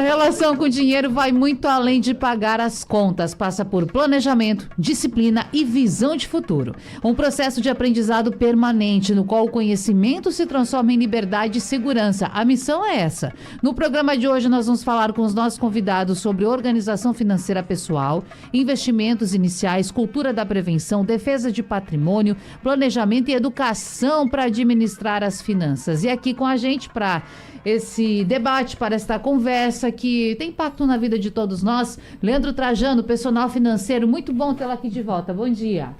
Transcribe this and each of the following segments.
A relação com o dinheiro vai muito além de pagar as contas, passa por planejamento, disciplina e visão de futuro. Um processo de aprendizado permanente, no qual o conhecimento se transforma em liberdade e segurança. A missão é essa. No programa de hoje nós vamos falar com os nossos convidados sobre organização financeira pessoal, investimentos iniciais, cultura da prevenção, defesa de patrimônio, planejamento e educação para administrar as finanças. E aqui com a gente para esse debate, para esta conversa que tem impacto na vida de todos nós, Leandro Trajano, personal financeiro. Muito bom tê-lo aqui de volta. Bom dia.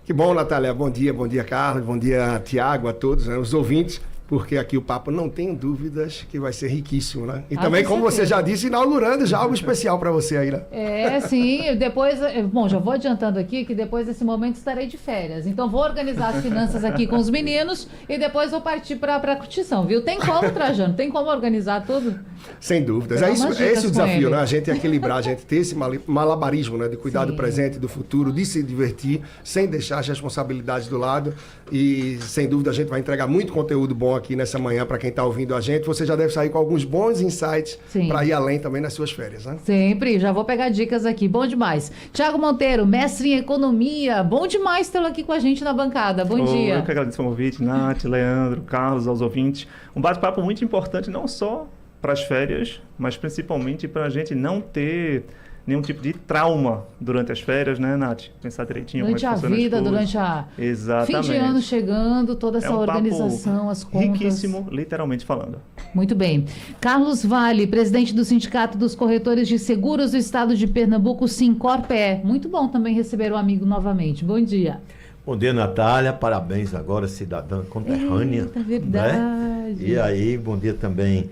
Que bom, Natália. Bom dia, Carlos. Bom dia, Tiago, a todos, né, os ouvintes. Porque aqui o papo, não tenho dúvidas, que vai ser riquíssimo, né? E também, como você já disse, inaugurando já algo especial para você aí, né? É, sim. Depois, bom, já vou adiantando aqui que depois desse momento estarei de férias. Então vou organizar as finanças aqui com os meninos e depois vou partir para a curtição, viu? Tem como, Trajano? Tem como organizar tudo? Sem dúvidas. É esse o desafio, né? A gente equilibrar, a gente ter esse malabarismo, né? De cuidar do presente, do futuro, de se divertir, sem deixar as responsabilidades do lado. E, sem dúvida, a gente vai entregar muito conteúdo bom aqui nessa manhã para quem está ouvindo a gente. Você já deve sair com alguns bons insights para ir além também nas suas férias, né? Sempre, já vou pegar dicas aqui, bom demais. Tiago Monteiro, mestre em economia, bom demais tê-lo aqui com a gente na bancada, bom dia. Eu que agradeço o convite, Nath, Leandro, Carlos, aos ouvintes. Um bate-papo muito importante, não só para as férias, mas principalmente para a gente não ter nenhum tipo de trauma durante as férias, né, Nath? Pensar direitinho durante como é que funciona a vida, durante a Exatamente. Fim de ano chegando, toda essa organização, as contas. Riquíssimo, literalmente falando. Muito bem. Carlos Vale, presidente do Sindicato dos Corretores de Seguros do Estado de Pernambuco, Sincorpe. Muito bom também receber o amigo novamente. Bom dia. Bom dia, Natália. Parabéns agora, cidadã conterrânea. Eita, verdade. Né? E aí, bom dia também,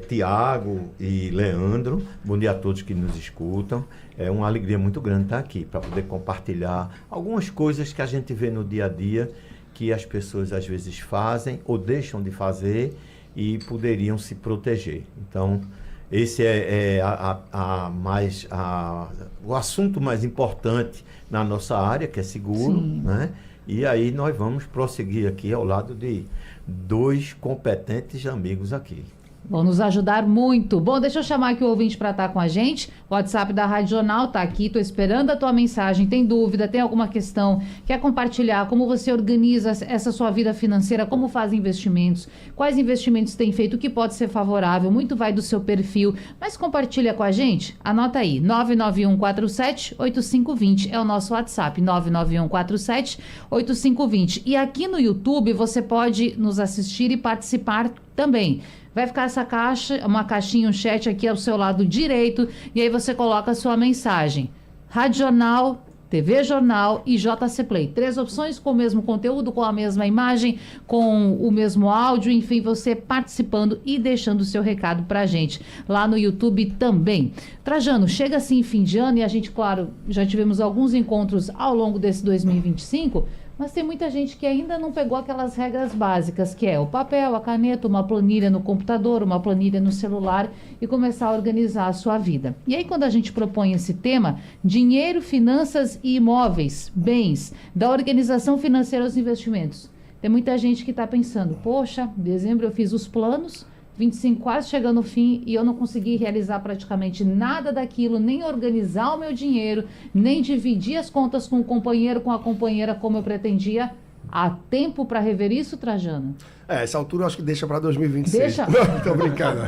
Tiago e Leandro. Bom dia a todos que nos escutam. É uma alegria muito grande estar aqui para poder compartilhar algumas coisas que a gente vê no dia a dia que as pessoas às vezes fazem ou deixam de fazer e poderiam se proteger. Então, esse o assunto mais importante na nossa área, que é seguro, né? E aí nós vamos prosseguir aqui ao lado de dois competentes amigos aqui. Vão nos ajudar muito. Bom, deixa eu chamar aqui o ouvinte para estar com a gente. O WhatsApp da Rádio Jornal está aqui. Estou esperando a tua mensagem. Tem dúvida? Tem alguma questão? Quer compartilhar? Como você organiza essa sua vida financeira? Como faz investimentos? Quais investimentos tem feito? O que pode ser favorável? Muito vai do seu perfil. Mas compartilha com a gente. Anota aí. 99147-8520 é o nosso WhatsApp. 99147-8520. E aqui no YouTube você pode nos assistir e participar também. Vai ficar essa caixa, uma caixinha, um chat aqui ao seu lado direito, e aí você coloca a sua mensagem. Rádio Jornal, TV Jornal e JC Play. 3 opções com o mesmo conteúdo, com a mesma imagem, com o mesmo áudio, enfim, você participando e deixando o seu recado pra gente. Lá no YouTube também. Trajano, chega assim fim de ano e a gente, claro, já tivemos alguns encontros ao longo desse 2025, mas tem muita gente que ainda não pegou aquelas regras básicas, que é o papel, a caneta, uma planilha no computador, uma planilha no celular e começar a organizar a sua vida. E aí, quando a gente propõe esse tema, dinheiro, finanças e imóveis, bens, da organização financeira aos investimentos, tem muita gente que está pensando, poxa, em dezembro eu fiz os planos, 25 quase chegando no fim e eu não consegui realizar praticamente nada daquilo, nem organizar o meu dinheiro, nem dividir as contas com o companheiro, com a companheira como eu pretendia. Há tempo para rever isso, Trajano? Essa altura eu acho que deixa para 2026. Deixa? Não, tô brincando.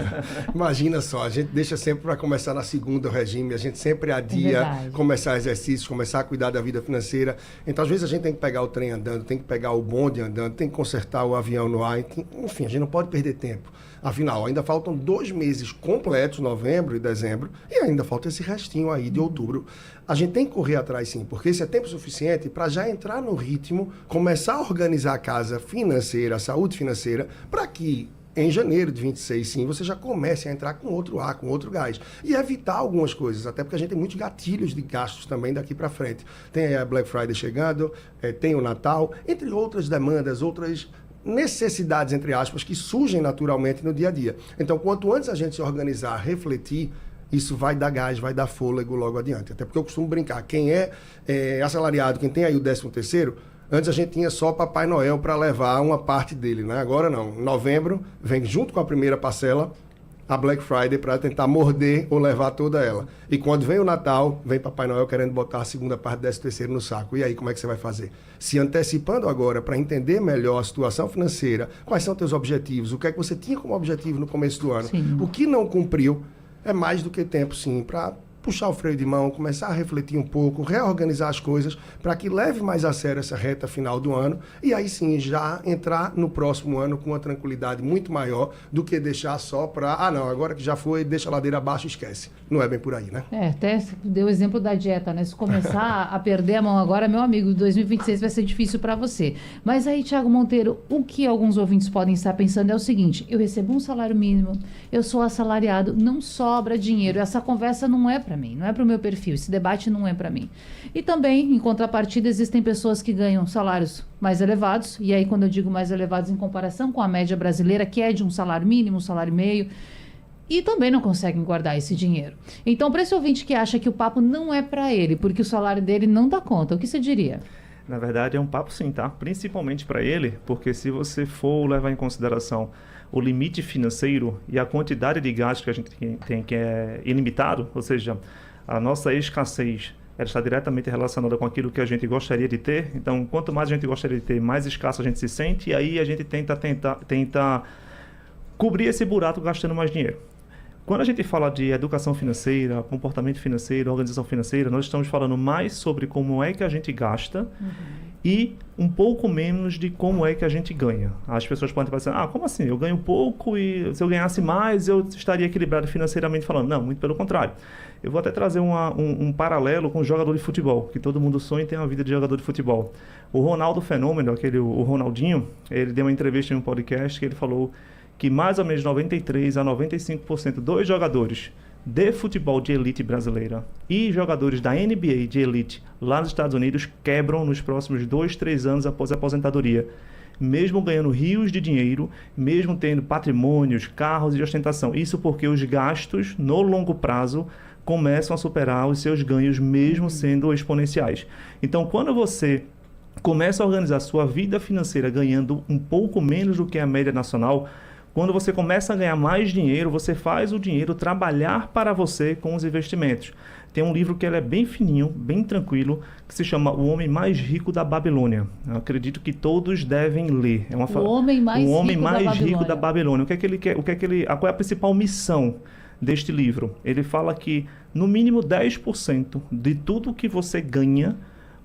Imagina só, a gente deixa sempre para começar na segunda o regime, a gente sempre adia começar exercícios, começar a cuidar da vida financeira. Então, às vezes, a gente tem que pegar o trem andando, tem que pegar o bonde andando, tem que consertar o avião no ar. Enfim, a gente não pode perder tempo. Afinal, ainda faltam 2 meses completos, novembro e dezembro, e ainda falta esse restinho aí de outubro. A gente tem que correr atrás, sim, porque esse é tempo suficiente para já entrar no ritmo, começar a organizar a casa financeira, a saúde financeira, para que em janeiro de 26, sim, você já comece a entrar com outro ar, com outro gás. E evitar algumas coisas, até porque a gente tem muitos gatilhos de gastos também daqui para frente. Tem a Black Friday chegando, tem o Natal, entre outras demandas, outras necessidades, entre aspas, que surgem naturalmente no dia a dia. Então, quanto antes a gente se organizar, refletir, isso vai dar gás, vai dar fôlego logo adiante. Até porque eu costumo brincar, quem é assalariado, quem tem aí o 13º, antes a gente tinha só Papai Noel para levar uma parte dele, né? Agora não. Em novembro, vem junto com a primeira parcela a Black Friday para tentar morder ou levar toda ela. E quando vem o Natal, vem Papai Noel querendo botar a segunda parte do 13º no saco. E aí, como é que você vai fazer? Se antecipando agora para entender melhor a situação financeira, quais são teus objetivos, o que é que você tinha como objetivo no começo do ano, Sim. o que não cumpriu, é mais do que tempo, sim, para puxar o freio de mão, começar a refletir um pouco, reorganizar as coisas para que leve mais a sério essa reta final do ano e aí sim já entrar no próximo ano com uma tranquilidade muito maior do que deixar só para, não, agora que já foi, deixa a ladeira abaixo e esquece. Não é bem por aí, né? Até deu o exemplo da dieta, né? Se começar a perder a mão agora, meu amigo, 2026 vai ser difícil para você. Mas aí, Thiago Monteiro, o que alguns ouvintes podem estar pensando é o seguinte: eu recebo um salário mínimo, eu sou assalariado, não sobra dinheiro. Essa conversa não é para mim, não é para o meu perfil, esse debate não é para mim. E também, em contrapartida, existem pessoas que ganham salários mais elevados, e aí quando eu digo mais elevados em comparação com a média brasileira, que é de um salário mínimo, um salário e meio, e também não conseguem guardar esse dinheiro. Então, para esse ouvinte que acha que o papo não é para ele, porque o salário dele não dá conta, o que você diria? Na verdade, é um papo sim, tá? Principalmente para ele, porque se você for levar em consideração o limite financeiro e a quantidade de gastos que a gente tem que é ilimitado, ou seja, a nossa escassez ela está diretamente relacionada com aquilo que a gente gostaria de ter. Então, quanto mais a gente gostaria de ter, mais escasso a gente se sente, e aí a gente tenta cobrir esse buraco gastando mais dinheiro. Quando a gente fala de educação financeira, comportamento financeiro, organização financeira, nós estamos falando mais sobre como é que a gente gasta e um pouco menos de como é que a gente ganha. As pessoas podem pensar, como assim? Eu ganho pouco e se eu ganhasse mais eu estaria equilibrado financeiramente falando. Não, muito pelo contrário. Eu vou até trazer um paralelo com o jogador de futebol, que todo mundo sonha em ter uma vida de jogador de futebol. O Ronaldo Fenômeno, o Ronaldinho, ele deu uma entrevista em um podcast que ele falou que mais ou menos 93% a 95% dos jogadores de futebol de elite brasileira e jogadores da NBA de elite lá nos Estados Unidos quebram nos próximos 2-3 anos após a aposentadoria. Mesmo ganhando rios de dinheiro, mesmo tendo patrimônios, carros e ostentação. Isso porque os gastos, no longo prazo, começam a superar os seus ganhos, mesmo sendo exponenciais. Então, quando você começa a organizar sua vida financeira ganhando um pouco menos do que a média nacional, quando você começa a ganhar mais dinheiro, você faz o dinheiro trabalhar para você com os investimentos. Tem um livro que ele é bem fininho, bem tranquilo, que se chama O Homem Mais Rico da Babilônia. Eu acredito que todos devem ler. O Homem Mais Rico da Babilônia. O que é que ele quer? Qual é a principal missão deste livro? Ele fala que no mínimo 10% de tudo que você ganha,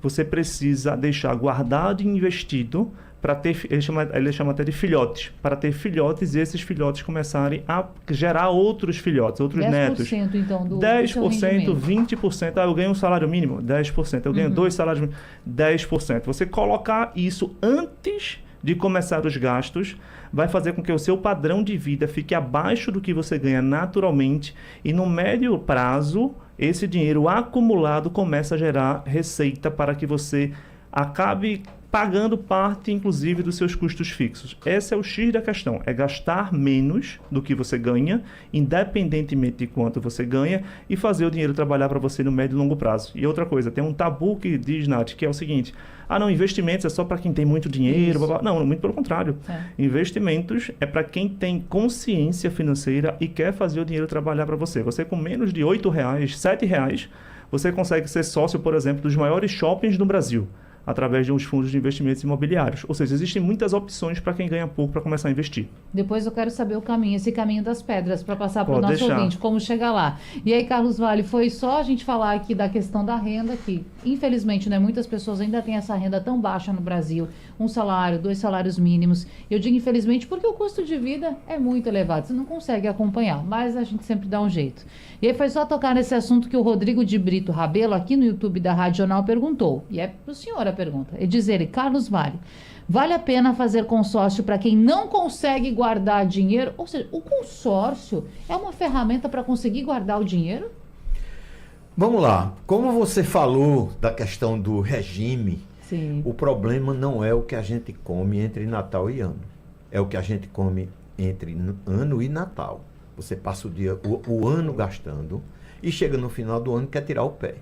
você precisa deixar guardado e investido para ter, ele chama até de filhotes, para ter filhotes e esses filhotes começarem a gerar outros filhotes, outros 10%, netos. 10% então do 10%, 20%, eu ganho um salário mínimo, 10%, eu ganho 2 salários mínimos, 10%. Você colocar isso antes de começar os gastos vai fazer com que o seu padrão de vida fique abaixo do que você ganha naturalmente e no médio prazo esse dinheiro acumulado começa a gerar receita para que você acabe pagando parte, inclusive, dos seus custos fixos. Esse é o X da questão, é gastar menos do que você ganha, independentemente de quanto você ganha, e fazer o dinheiro trabalhar para você no médio e longo prazo. E outra coisa, tem um tabu que diz, Nath, que é o seguinte, não, investimentos é só para quem tem muito dinheiro, blá, blá. Não, muito pelo contrário. Investimentos é para quem tem consciência financeira e quer fazer o dinheiro trabalhar para você. Você com menos de R$8, R$7, você consegue ser sócio, por exemplo, dos maiores shoppings do Brasil, através de uns fundos de investimentos imobiliários. Ou seja, existem muitas opções para quem ganha pouco para começar a investir. Depois eu quero saber o caminho, esse caminho das pedras, para passar para o nosso ouvinte, como chegar lá. E aí, Carlos Vale, foi só a gente falar aqui da questão da renda, que infelizmente, né, muitas pessoas ainda têm essa renda tão baixa no Brasil, 1 salário, 2 salários mínimos. Eu digo infelizmente porque o custo de vida é muito elevado, você não consegue acompanhar, mas a gente sempre dá um jeito. E aí foi só tocar nesse assunto que o Rodrigo de Brito Rabelo, aqui no YouTube da Rádio Jornal, perguntou. E é para o senhor a pergunta. É dizer, Carlos Vale, vale a pena fazer consórcio para quem não consegue guardar dinheiro? Ou seja, o consórcio é uma ferramenta para conseguir guardar o dinheiro? Vamos lá. Como você falou da questão do regime, sim, o problema não é o que a gente come entre Natal e Ano. É o que a gente come entre Ano e Natal. Você passa o ano gastando e chega no final do ano e quer tirar o pé.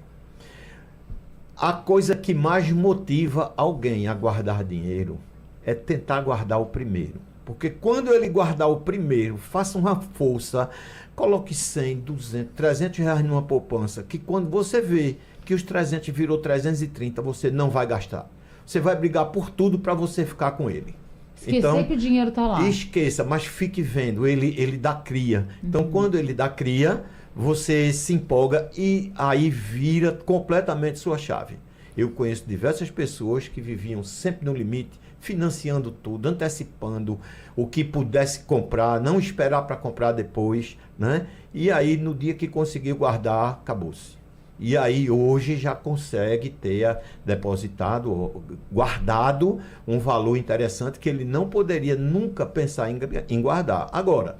A coisa que mais motiva alguém a guardar dinheiro é tentar guardar o primeiro. Porque quando ele guardar o primeiro, faça uma força, coloque 100, 200, 300 reais numa poupança, que quando você vê que os 300 virou 330, você não vai gastar. Você vai brigar por tudo para você ficar com ele. Esquecer então, que o dinheiro está lá. Esqueça, mas fique vendo, ele dá cria. Então, quando ele dá cria, você se empolga e aí vira completamente sua chave. Eu conheço diversas pessoas que viviam sempre no limite, financiando tudo, antecipando o que pudesse comprar, não esperar para comprar depois, né? E aí, no dia que conseguiu guardar, acabou-se. E aí, hoje, já consegue ter depositado, guardado um valor interessante que ele não poderia nunca pensar em guardar. Agora,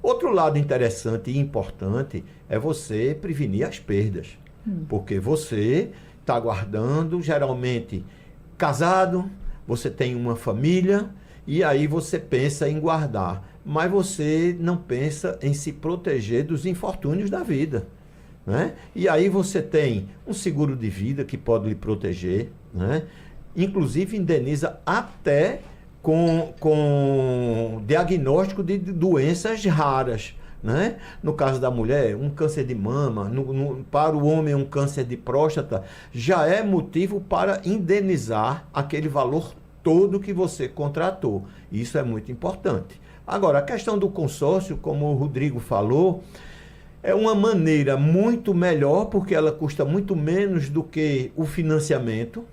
outro lado interessante e importante é você prevenir as perdas. Porque você está guardando, geralmente casado, você tem uma família, e aí você pensa em guardar. Mas você não pensa em se proteger dos infortúnios da vida. Né? E aí você tem um seguro de vida que pode lhe proteger, né? Inclusive indeniza até com diagnóstico de doenças raras. Né? No caso da mulher, um câncer de mama, para o homem um câncer de próstata, já é motivo para indenizar aquele valor todo que você contratou. Isso é muito importante. Agora, a questão do consórcio, como o Rodrigo falou, é uma maneira muito melhor, porque ela custa muito menos do que o financiamento,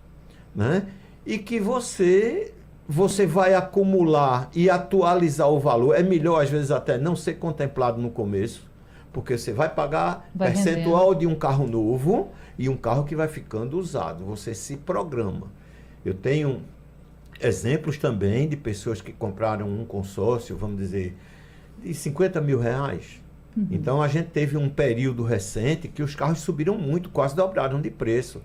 né? E que você vai acumular e atualizar o valor. É melhor, às vezes, até não ser contemplado no começo, porque você vai pagar percentual de um carro novo e um carro que vai ficando usado. Você se programa. Eu tenho exemplos também de pessoas que compraram um consórcio, vamos dizer, de 50 mil reais. Então, a gente teve um período recente que os carros subiram muito, quase dobraram de preço.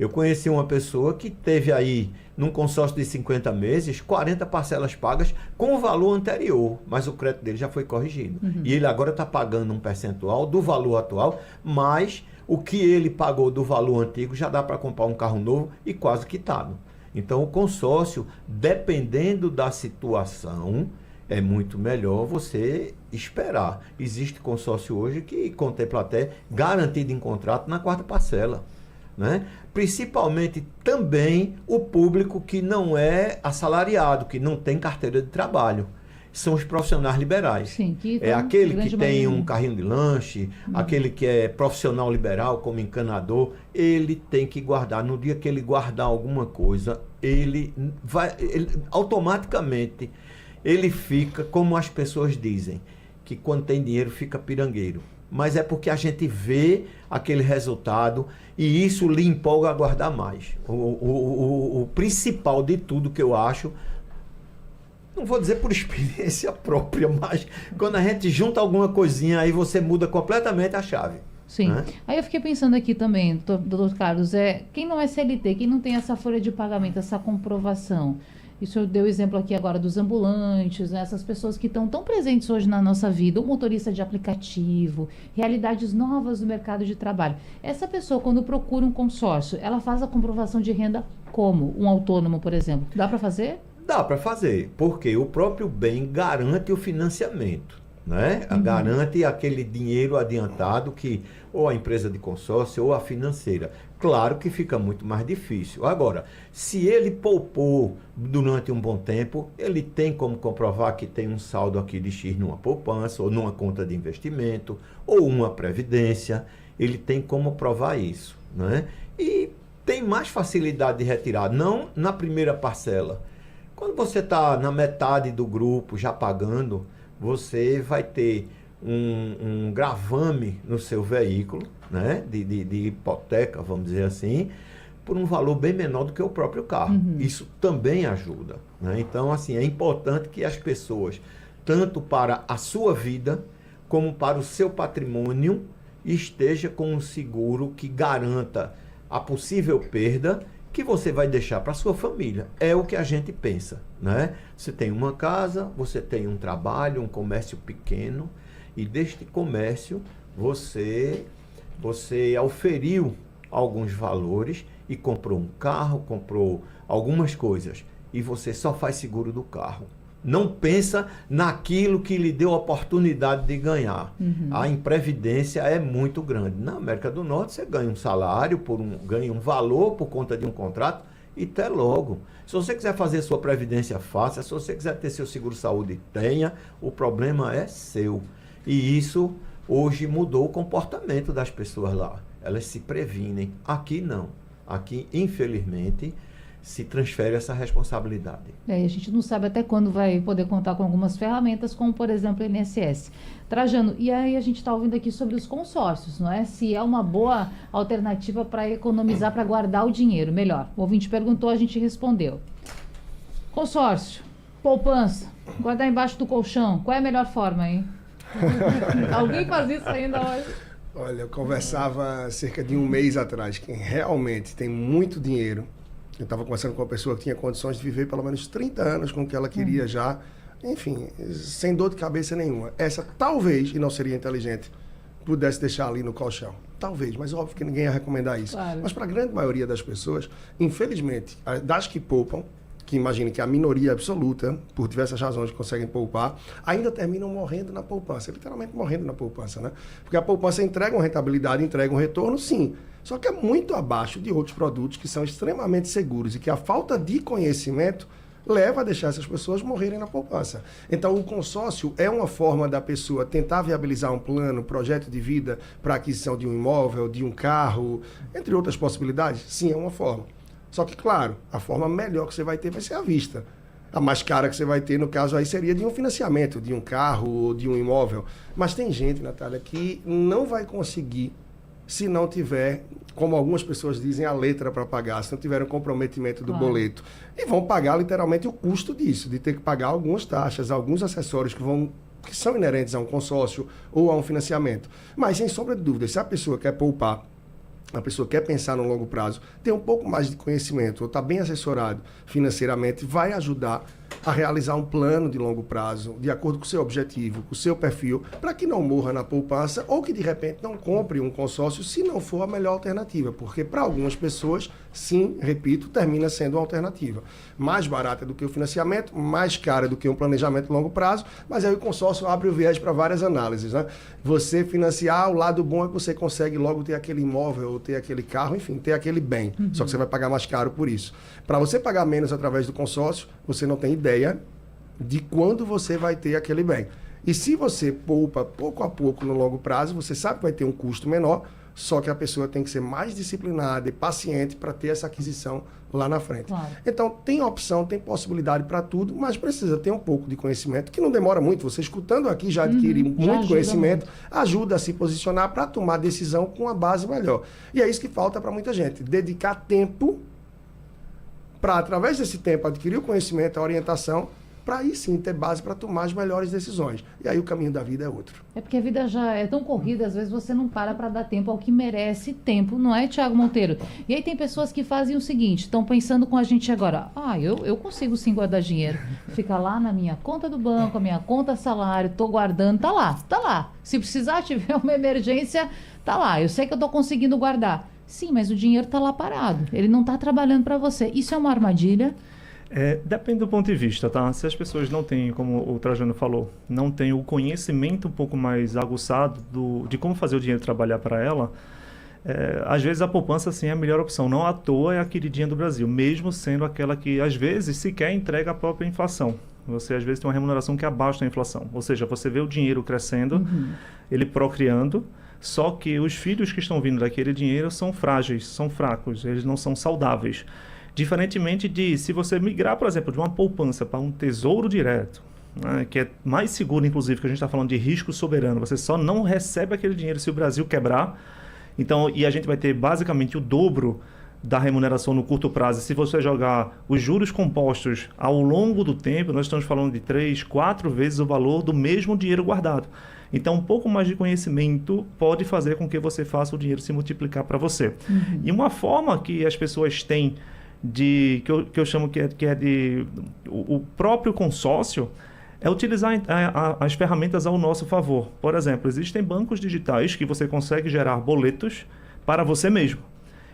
Eu conheci uma pessoa que teve aí, num consórcio de 50 meses, 40 parcelas pagas com o valor anterior, mas o crédito dele já foi corrigido. E ele agora está pagando um percentual do valor atual, mas o que ele pagou do valor antigo já dá para comprar um carro novo e quase quitado. Então, o consórcio, dependendo da situação, é muito melhor você esperar. Existe consórcio hoje que contempla até garantido em contrato na 4ª parcela. Né? Principalmente também o público que não é assalariado, que não tem carteira de trabalho. São os profissionais liberais. Sim, é aquele que tem um carrinho de lanche, aquele que é profissional liberal, como encanador, ele tem que guardar. No dia que ele guardar alguma coisa, ele automaticamente ele fica, como as pessoas dizem, que quando tem dinheiro fica pirangueiro. Mas é porque a gente vê aquele resultado e isso lhe empolga a guardar mais. O principal de tudo que eu acho, não vou dizer por experiência própria, mas quando a gente junta alguma coisinha, aí você muda completamente a chave. Sim. Né? Aí eu fiquei pensando aqui também, doutor Carlos, quem não é CLT, quem não tem essa folha de pagamento, essa comprovação, isso eu dei o exemplo aqui agora dos ambulantes, né? Essas pessoas que estão tão presentes hoje na nossa vida, o motorista de aplicativo, realidades novas do mercado de trabalho. Essa pessoa, quando procura um consórcio, ela faz a comprovação de renda como? Um autônomo, por exemplo. Dá para fazer? Dá para fazer, porque o próprio bem garante o financiamento. Né? Garante aquele dinheiro adiantado que ou a empresa de consórcio ou a financeira. Claro que fica muito mais difícil. Agora, se ele poupou durante um bom tempo, ele tem como comprovar que tem um saldo aqui de X numa poupança, ou numa conta de investimento, ou uma previdência. Ele tem como provar isso. Né? E tem mais facilidade de retirar, não na primeira parcela. Quando você está na metade do grupo já pagando, você vai ter um gravame no seu veículo, né? de hipoteca, vamos dizer assim, por um valor bem menor do que o próprio carro. Isso também ajuda. Né? Então, assim, é importante que as pessoas, tanto para a sua vida, como para o seu patrimônio, esteja com um seguro que garanta a possível perda que você vai deixar para sua família. É o que a gente pensa, né? Você tem uma casa, você tem um trabalho, um comércio pequeno, e deste comércio você auferiu alguns valores e comprou um carro, comprou algumas coisas, e você só faz seguro do carro. não pensa naquilo que lhe deu a oportunidade de ganhar. A imprevidência é muito grande. Na América do Norte, você ganha um salário, ganha um valor por conta de um contrato, e até logo. Se você quiser fazer sua previdência, faça. Se você quiser ter seu seguro-saúde, tenha. O problema é seu. E isso, hoje, mudou o comportamento das pessoas lá. Elas se previnem. Aqui, não. Aqui, infelizmente, se transfere essa responsabilidade. E a gente não sabe até quando vai poder contar com algumas ferramentas, como, por exemplo, o INSS. Trajano, e aí a gente está ouvindo aqui sobre os consórcios, não é? Se é uma boa alternativa para economizar, para guardar o dinheiro, melhor. O ouvinte perguntou, a gente respondeu. Consórcio, poupança, guardar embaixo do colchão, qual é a melhor forma, hein? Alguém faz isso ainda hoje? Olha, eu conversava cerca de um mês atrás, quem realmente tem muito dinheiro. Eu estava conversando com uma pessoa que tinha condições de viver pelo menos 30 anos com o que ela queria já, enfim, sem dor de cabeça nenhuma. Essa talvez, e não seria inteligente, pudesse deixar ali no colchão. Talvez, mas óbvio que ninguém ia recomendar isso. Claro. Mas para a grande maioria das pessoas, infelizmente, das que poupam, que imagine que a minoria absoluta, por diversas razões, conseguem poupar, ainda terminam morrendo na poupança, literalmente morrendo na poupança, né? Porque a poupança entrega uma rentabilidade, entrega um retorno, sim, só que é muito abaixo de outros produtos que são extremamente seguros e que a falta de conhecimento leva a deixar essas pessoas morrerem na poupança. Então, o consórcio é uma forma da pessoa tentar viabilizar um plano, projeto de vida para aquisição de um imóvel, de um carro, entre outras possibilidades? Sim, é uma forma. Só que, claro, a forma melhor que você vai ter vai ser à vista. A mais cara que você vai ter, no caso, aí seria de um financiamento, de um carro ou de um imóvel. Mas tem gente, Natália, que não vai conseguir se não tiver, como algumas pessoas dizem, a letra para pagar, se não tiver um comprometimento do boleto. E vão pagar literalmente o custo disso, de ter que pagar algumas taxas, alguns acessórios que são inerentes a um consórcio ou a um financiamento. Mas, sem sombra de dúvida, se a pessoa quer poupar, a pessoa quer pensar no longo prazo, ter um pouco mais de conhecimento, ou está bem assessorado financeiramente, vai ajudar a realizar um plano de longo prazo, de acordo com o seu objetivo, com o seu perfil, para que não morra na poupança ou que, de repente, não compre um consórcio se não for a melhor alternativa. Porque, para algumas pessoas, sim, repito, termina sendo uma alternativa. Mais barata do que o financiamento, mais cara do que um planejamento de longo prazo, mas aí o consórcio abre o viés para várias análises, né? Você financiar, o lado bom é que você consegue logo ter aquele imóvel, ou ter aquele carro, enfim, ter aquele bem. Só que você vai pagar mais caro por isso. Para você pagar menos através do consórcio, você não tem ideia de quando você vai ter aquele bem. E se você poupa pouco a pouco no longo prazo, você sabe que vai ter um custo menor, só que a pessoa tem que ser mais disciplinada e paciente para ter essa aquisição lá na frente. Claro. Então, tem opção, tem possibilidade para tudo, mas precisa ter um pouco de conhecimento, que não demora muito. Você escutando aqui já adquire muito conhecimento, ajuda a se posicionar para tomar decisão com uma base melhor. E é isso que falta para muita gente, dedicar tempo para, através desse tempo, adquirir o conhecimento, a orientação, para aí sim ter base para tomar as melhores decisões. E aí o caminho da vida é outro. É porque a vida já é tão corrida, às vezes você não para dar tempo ao que merece tempo, não é, Thiago Monteiro? E aí tem pessoas que fazem o seguinte, estão pensando com a gente agora, eu consigo sim guardar dinheiro, fica lá na minha conta do banco, a minha conta salário, estou guardando, tá lá. Se precisar, tiver uma emergência, tá lá, eu sei que eu estou conseguindo guardar. Sim, mas o dinheiro está lá parado, ele não está trabalhando para você. Isso é uma armadilha? Depende do ponto de vista, tá? Se as pessoas não têm, como o Trajano falou, não têm o conhecimento um pouco mais aguçado de como fazer o dinheiro trabalhar para ela, às vezes a poupança sim é a melhor opção. Não à toa é a queridinha do Brasil, mesmo sendo aquela que às vezes sequer entrega a própria inflação. Você às vezes tem uma remuneração que é abaixo da inflação. Ou seja, você vê o dinheiro crescendo, ele procriando, só que os filhos que estão vindo daquele dinheiro são frágeis, são fracos, eles não são saudáveis. Diferentemente de, se você migrar, por exemplo, de uma poupança para um tesouro direto, né, que é mais seguro, inclusive, que a gente está falando de risco soberano, você só não recebe aquele dinheiro se o Brasil quebrar. Então, e a gente vai ter basicamente o dobro da remuneração no curto prazo. Se você jogar os juros compostos ao longo do tempo, nós estamos falando de 3, 4 vezes o valor do mesmo dinheiro guardado. Então, um pouco mais de conhecimento pode fazer com que você faça o dinheiro se multiplicar para você. E uma forma que as pessoas têm que eu chamo que é de o próprio consórcio, é utilizar as ferramentas ao nosso favor. Por exemplo, existem bancos digitais que você consegue gerar boletos para você mesmo.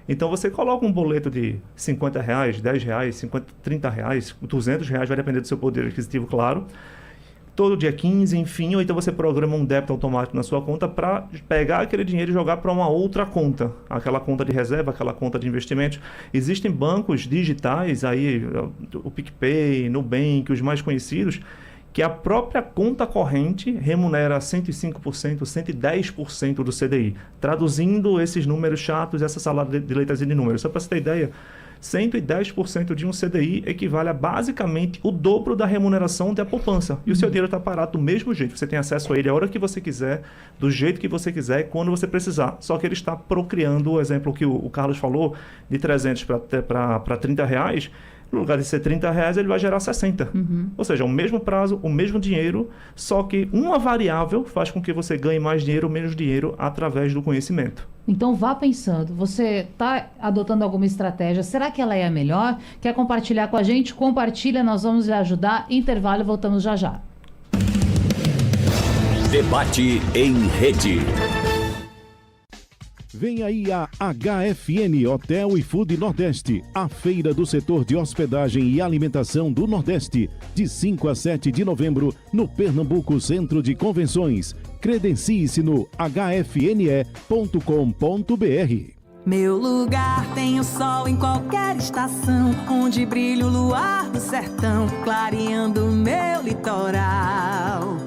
Então você coloca um boleto de R$50, R$10, 50, R$30, R$200, vai depender do seu poder aquisitivo, claro. Todo dia 15, enfim, ou então você programa um débito automático na sua conta para pegar aquele dinheiro e jogar para uma outra conta, aquela conta de reserva, aquela conta de investimento. Existem bancos digitais, aí o PicPay, Nubank, os mais conhecidos, que a própria conta corrente remunera 105%, 110% do CDI. Traduzindo esses números chatos, essa salada de letras e de números. Só para você ter ideia, 110% de um CDI equivale a basicamente o dobro da remuneração da poupança. E o seu dinheiro está parado do mesmo jeito. Você tem acesso a ele a hora que você quiser, do jeito que você quiser, quando você precisar. Só que ele está procriando o exemplo que o Carlos falou, de 300 para R$30. No lugar de ser R$30, ele vai gerar 60. Ou seja, o mesmo prazo, o mesmo dinheiro, só que uma variável faz com que você ganhe mais dinheiro ou menos dinheiro através do conhecimento. Então vá pensando, você está adotando alguma estratégia, será que ela é a melhor? Quer compartilhar com a gente? Compartilha, nós vamos lhe ajudar. Intervalo e voltamos já já. Debate em rede. Vem aí a HFN Hotel e Food Nordeste, a feira do setor de hospedagem e alimentação do Nordeste, de 5 a 7 de novembro, no Pernambuco Centro de Convenções. Credencie-se no hfne.com.br. Meu lugar tem o sol em qualquer estação, onde brilha o luar do sertão, clareando meu litoral.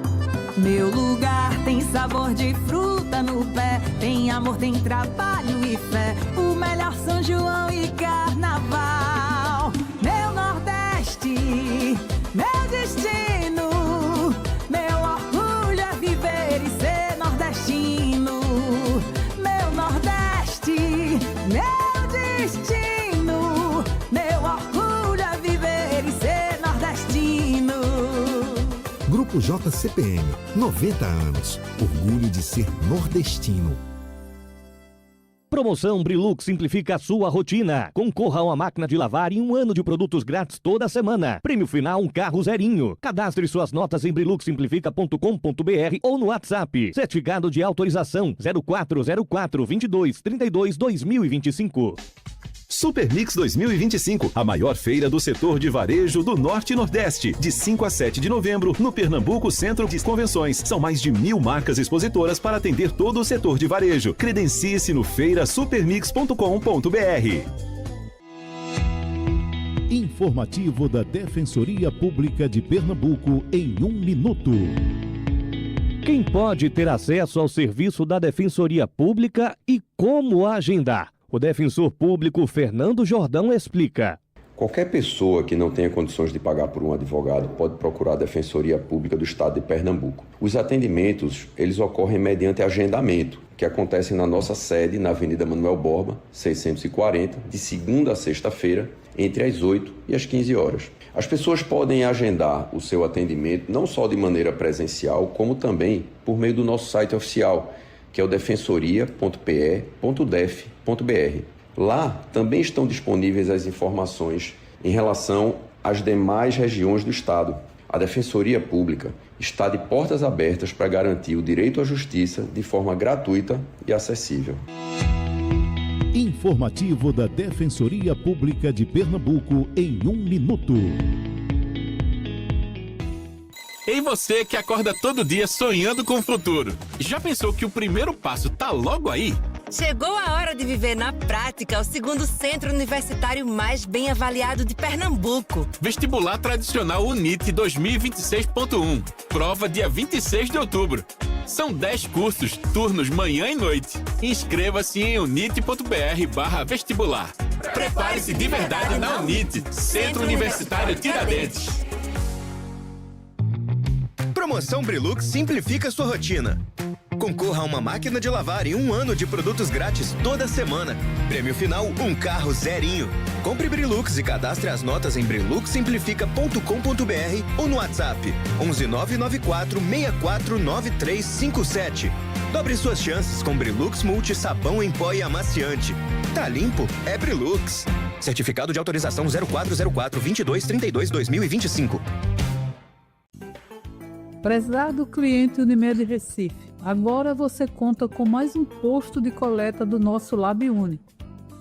Meu lugar tem sabor de fruta no pé, tem amor, tem trabalho e fé, o melhor São João e Carnaval. Meu Nordeste, meu destino, meu orgulho é viver e ser nordestino. Meu Nordeste, meu destino, meu orgulho é viver e ser nordestino. Grupo JCPM, 90 anos. Orgulho de ser nordestino. Promoção Brilux simplifica a sua rotina. Concorra a uma máquina de lavar e 1 ano de produtos grátis toda semana. Prêmio final, um carro zerinho. Cadastre suas notas em briluxsimplifica.com.br ou no WhatsApp. Certificado de autorização 0404-2232-2025. Supermix 2025, a maior feira do setor de varejo do Norte e Nordeste, de 5 a 7 de novembro, no Pernambuco Centro de Convenções. São mais de 1.000 marcas expositoras para atender todo o setor de varejo. Credencie-se no feirasupermix.com.br. Informativo da Defensoria Pública de Pernambuco em 1 minuto. Quem pode ter acesso ao serviço da Defensoria Pública e como agendar? O defensor público Fernando Jordão explica. Qualquer pessoa que não tenha condições de pagar por um advogado pode procurar a Defensoria Pública do Estado de Pernambuco. Os atendimentos, eles ocorrem mediante agendamento, que acontece na nossa sede, na Avenida Manuel Borba, 640, de segunda a sexta-feira, entre as 8 e as 15 horas. As pessoas podem agendar o seu atendimento não só de maneira presencial, como também por meio do nosso site oficial, que é o defensoria.pe.def.br. Lá também estão disponíveis as informações em relação às demais regiões do Estado. A Defensoria Pública está de portas abertas para garantir o direito à justiça de forma gratuita e acessível. Informativo da Defensoria Pública de Pernambuco em 1 minuto. Ei, você que acorda todo dia sonhando com o futuro. Já pensou que o primeiro passo tá logo aí? Chegou a hora de viver na prática o segundo centro universitário mais bem avaliado de Pernambuco. Vestibular Tradicional UNIT 2026.1. Prova dia 26 de outubro. São 10 cursos, turnos manhã e noite. Inscreva-se em unit.br/vestibular. Prepare-se de verdade na UNIT, Centro Universitário Tiradentes. Promoção Brilux simplifica sua rotina. Concorra a uma máquina de lavar e 1 ano de produtos grátis toda semana. Prêmio final, um carro zerinho. Compre Brilux e cadastre as notas em briluxsimplifica.com.br ou no WhatsApp 11994649357. Dobre suas chances com Brilux Multi Sabão em Pó e Amaciante. Tá limpo? É Brilux. Certificado de autorização 0404-2232-2025. Prezado cliente Unimed Recife, agora você conta com mais um posto de coleta do nosso Lab Único.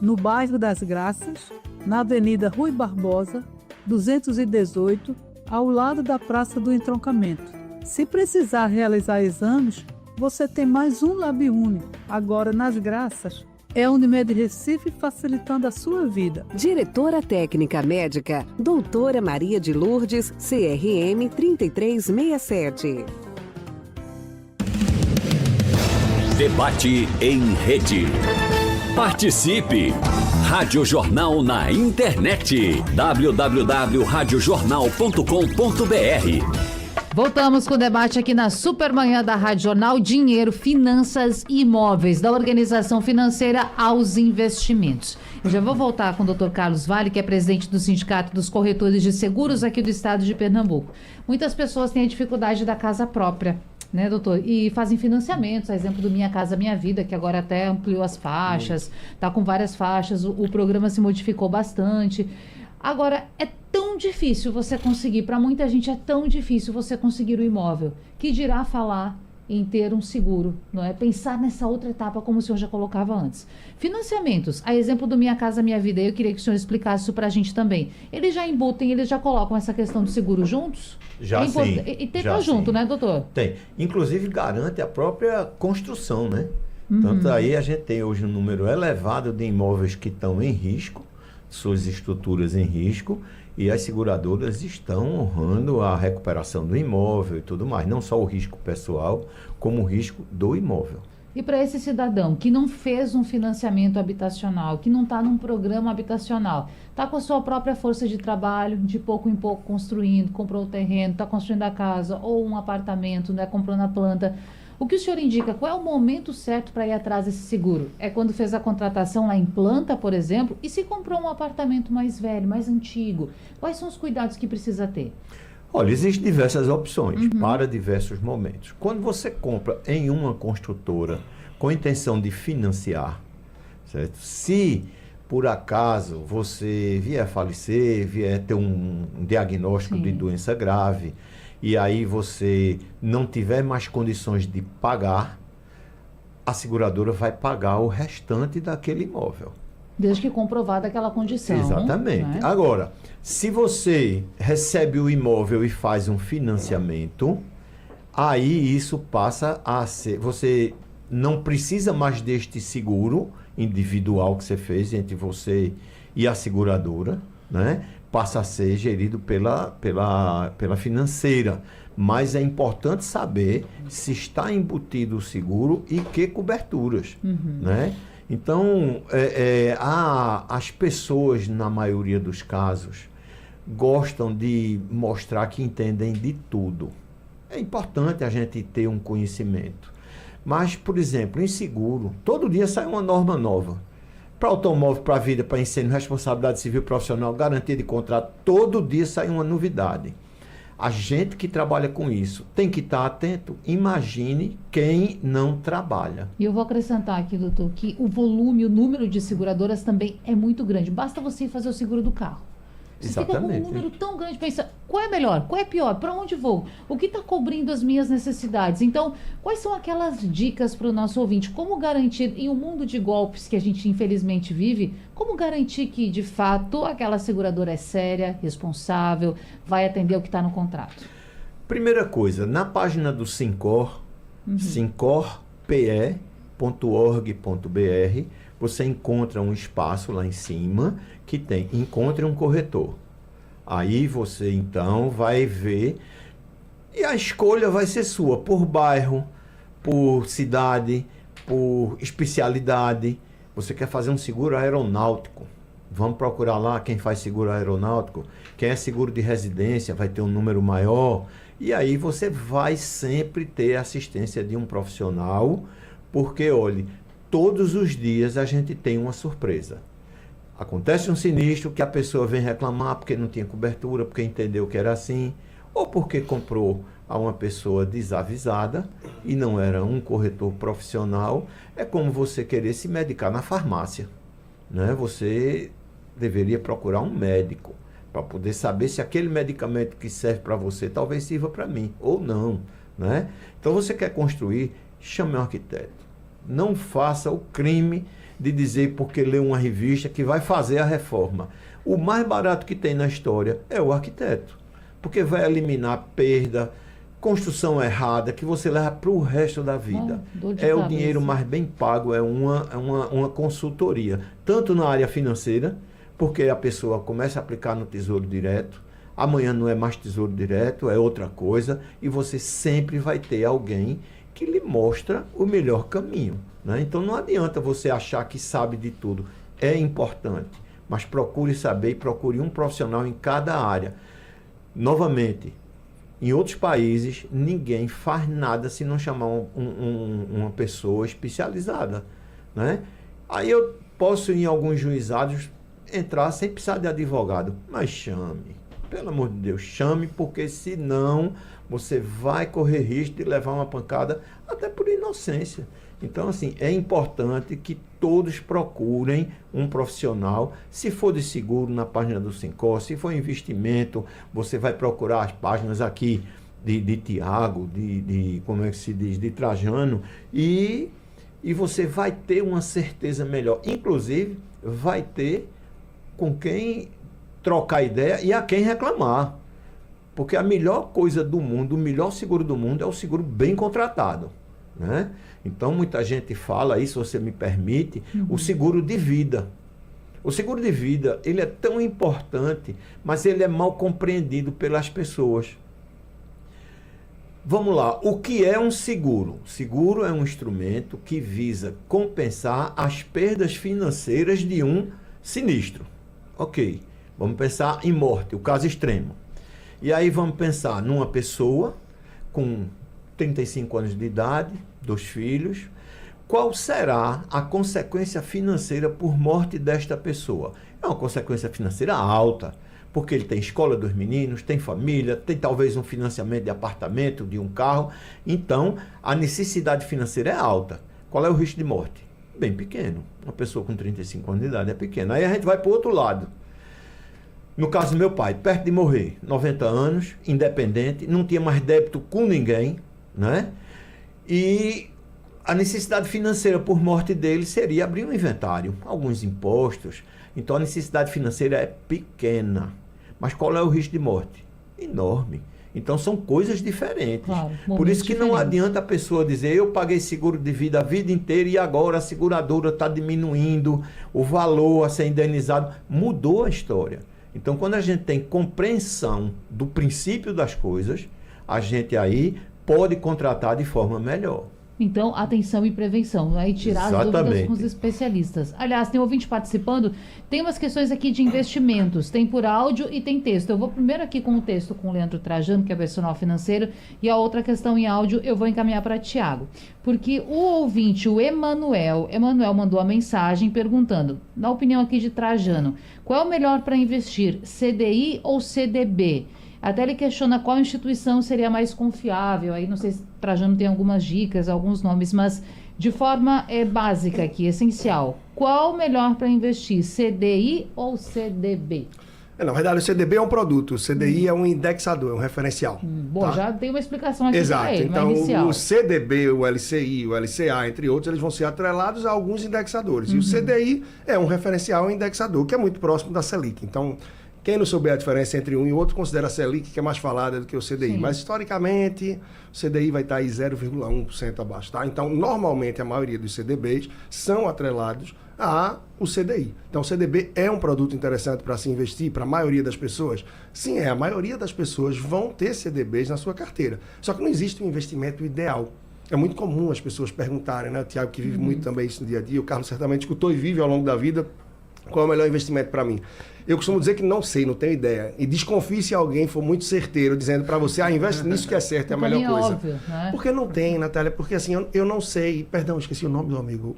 no bairro das Graças, na Avenida Rui Barbosa, 218, ao lado da Praça do Entroncamento. Se precisar realizar exames, você tem mais um LabUni, agora nas Graças. É a Unimed Recife facilitando a sua vida. Diretora Técnica Médica, doutora Maria de Lourdes, CRM 3367. Debate em rede. Participe! Rádio Jornal na internet. www.radiojornal.com.br. Voltamos com o debate aqui na Supermanhã da Rádio Jornal. Dinheiro, finanças e imóveis, da organização financeira aos investimentos. Eu já vou voltar com o Dr. Carlos Vale, que é presidente do Sindicato dos Corretores de Seguros aqui do estado de Pernambuco. Muitas pessoas têm a dificuldade da casa própria, né, doutor? E fazem financiamentos, a exemplo do Minha Casa Minha Vida, que agora até ampliou as faixas, está com várias faixas, o programa se modificou bastante. Agora, é tão difícil você conseguir, para muita gente é tão difícil você conseguir o imóvel, que dirá falar em ter um seguro, não é? Pensar nessa outra etapa, como o senhor já colocava antes. Financiamentos, a exemplo do Minha Casa Minha Vida, eu queria que o senhor explicasse isso para a gente também. Eles já embutem, eles já colocam essa questão do seguro juntos? Já sim. E tem já junto, sim, né, doutor? Tem. Inclusive garante a própria construção, né? Tanto aí a gente tem hoje um número elevado de imóveis que estão em risco, suas estruturas em risco, e as seguradoras estão honrando a recuperação do imóvel e tudo mais. Não só o risco pessoal, como o risco do imóvel. E para esse cidadão que não fez um financiamento habitacional, que não está num programa habitacional, está com a sua própria força de trabalho, de pouco em pouco construindo, comprou o terreno, está construindo a casa ou um apartamento, né, comprou na planta. O que o senhor indica? Qual é o momento certo para ir atrás desse seguro? É quando fez a contratação lá em planta, por exemplo? E se comprou um apartamento mais velho, mais antigo? Quais são os cuidados que precisa ter? Olha, existem diversas opções para diversos momentos. Quando você compra em uma construtora com a intenção de financiar, certo? Se por acaso você vier a falecer, vier ter um diagnóstico de doença grave, e aí você não tiver mais condições de pagar, a seguradora vai pagar o restante daquele imóvel. Desde que comprovada aquela condição. Exatamente. Né? Agora, se você recebe o imóvel e faz um financiamento, aí isso passa a ser... Você não precisa mais deste seguro individual que você fez entre você e a seguradora, né? Passa a ser gerido pela financeira. Mas é importante saber se está embutido o seguro e que coberturas, né? Então, as pessoas, na maioria dos casos, gostam de mostrar que entendem de tudo. É importante a gente ter um conhecimento. Mas, por exemplo, em seguro, todo dia sai uma norma nova. Para automóvel, para vida, para incêndio, responsabilidade civil profissional, garantia de contrato, todo dia sai uma novidade. A gente que trabalha com isso tem que estar atento. Imagine quem não trabalha. E eu vou acrescentar aqui, doutor, que o volume, o número de seguradoras também é muito grande. Basta você ir fazer o seguro do carro. Você Exatamente. fica com um número tão grande, pensa, qual é melhor, qual é pior, para onde vou, o que está cobrindo as minhas necessidades? Então, quais são aquelas dicas para o nosso ouvinte? Como garantir, em um mundo de golpes que a gente infelizmente vive, como garantir que, de fato, aquela seguradora é séria, responsável, vai atender o que está no contrato? Primeira coisa, na página do Sincor, sincorpe.org.br, você encontra um espaço lá em cima que tem Encontre um Corretor. Aí você então vai ver e a escolha vai ser sua, por bairro, por cidade, por especialidade. Você quer fazer um seguro aeronáutico? Vamos procurar lá quem faz seguro aeronáutico. Quem é seguro de residência vai ter um número maior. E aí você vai sempre ter assistência de um profissional, porque, olhe, todos os dias a gente tem uma surpresa. Acontece um sinistro que a pessoa vem reclamar porque não tinha cobertura, porque entendeu que era assim, ou porque comprou a uma pessoa desavisada e não era um corretor profissional. É como você querer se medicar na farmácia, né? Você deveria procurar um médico para poder saber se aquele medicamento que serve para você talvez sirva para mim ou não, né? Então você quer construir, chame um arquiteto. Não faça o crime de dizer porque lê uma revista que vai fazer a reforma. O mais barato que tem na história é o arquiteto, porque vai eliminar perda, construção errada, que você leva para o resto da vida. É o dinheiro mais bem pago, é uma consultoria, tanto na área financeira, porque a pessoa começa a aplicar no Tesouro Direto, amanhã não é mais Tesouro Direto, é outra coisa, e você sempre vai ter alguém que lhe mostra o melhor caminho, né? Então não adianta você achar que sabe de tudo. É importante, mas procure saber e procure um profissional em cada área. Novamente, em outros países, ninguém faz nada se não chamar uma pessoa especializada, né? Aí eu posso, em alguns juizados, entrar sem precisar de advogado, mas chame. Pelo amor de Deus, chame, porque senão você vai correr risco de levar uma pancada até por inocência. Então, assim, é importante que todos procurem um profissional. Se for de seguro, na página do Sincor, se for investimento, você vai procurar as páginas aqui de Tiago, como é que se diz, de Trajano, e você vai ter uma certeza melhor. Inclusive, vai ter com quem trocar ideia e a quem reclamar. Porque a melhor coisa do mundo, o melhor seguro do mundo é o seguro bem contratado, né? Então, muita gente fala, aí, se você me permite, o seguro de vida. O seguro de vida, ele é tão importante, mas ele é mal compreendido pelas pessoas. Vamos lá, o que é um seguro? Seguro é um instrumento que visa compensar as perdas financeiras de um sinistro. Ok, vamos pensar em morte, o caso extremo. E aí vamos pensar numa pessoa com 35 anos de idade, 2 filhos. Qual será a consequência financeira por morte desta pessoa? É uma consequência financeira alta, porque ele tem escola dos meninos, tem família, tem talvez um financiamento de apartamento, de um carro. Então, a necessidade financeira é alta. Qual é o risco de morte? Bem pequeno. Uma pessoa com 35 anos de idade é pequena. Aí a gente vai para o outro lado. No caso do meu pai, perto de morrer, 90 anos, independente, não tinha mais débito com ninguém, né? E a necessidade financeira por morte dele seria abrir um inventário, alguns impostos. Então a necessidade financeira é pequena. Mas qual é o risco de morte? Enorme. Então são coisas diferentes. Claro, por isso que não adianta a pessoa dizer, eu paguei seguro de vida a vida inteira e agora a seguradora está diminuindo o valor a ser indenizado. Mudou a história. Então, quando a gente tem compreensão do princípio das coisas, a gente aí pode contratar de forma melhor. Então, atenção e prevenção, aí tirar as dúvidas com os especialistas. Aliás, tem ouvinte participando, tem umas questões aqui de investimentos, tem por áudio e tem texto. Eu vou primeiro aqui com o texto com o Leandro Trajano, que é personal financeiro, e a outra questão em áudio eu vou encaminhar para Tiago. Porque o ouvinte, o Emanuel mandou a mensagem perguntando, na opinião aqui de Trajano, qual é o melhor para investir, CDI ou CDB? Até ele questiona qual instituição seria mais confiável. Aí não sei se Trajano tem algumas dicas, alguns nomes, mas de forma básica aqui, essencial. Qual o melhor para investir, CDI ou CDB? Na verdade, o CDB é um produto, o CDI é um indexador, é um referencial. Bom, tá? Já tem uma explicação aqui para ele. Então, inicial. O CDB, o LCI, o LCA, entre outros, eles vão ser atrelados a alguns indexadores. E o CDI é um referencial indexador, que é muito próximo da Selic. Então, quem não souber a diferença entre um e outro, considera a Selic, que é mais falada do que o CDI. Sim. Mas, historicamente, o CDI vai estar aí 0,1% abaixo. Tá? Então, normalmente, a maioria dos CDBs são atrelados ao CDI. Então, o CDB é um produto interessante para se investir para a maioria das pessoas? Sim, a maioria das pessoas vão ter CDBs na sua carteira. Só que não existe um investimento ideal. É muito comum as pessoas perguntarem, né? O Tiago, que vive muito também isso no dia a dia, o Carlos certamente escutou e vive ao longo da vida, qual é o melhor investimento para mim? Eu costumo dizer que não sei, não tenho ideia. E desconfie se alguém for muito certeiro, dizendo para você, investe nisso que é certo, é a melhor coisa. Óbvio, né? Porque não tem, Natália, porque assim, eu não sei, perdão, esqueci o nome do amigo.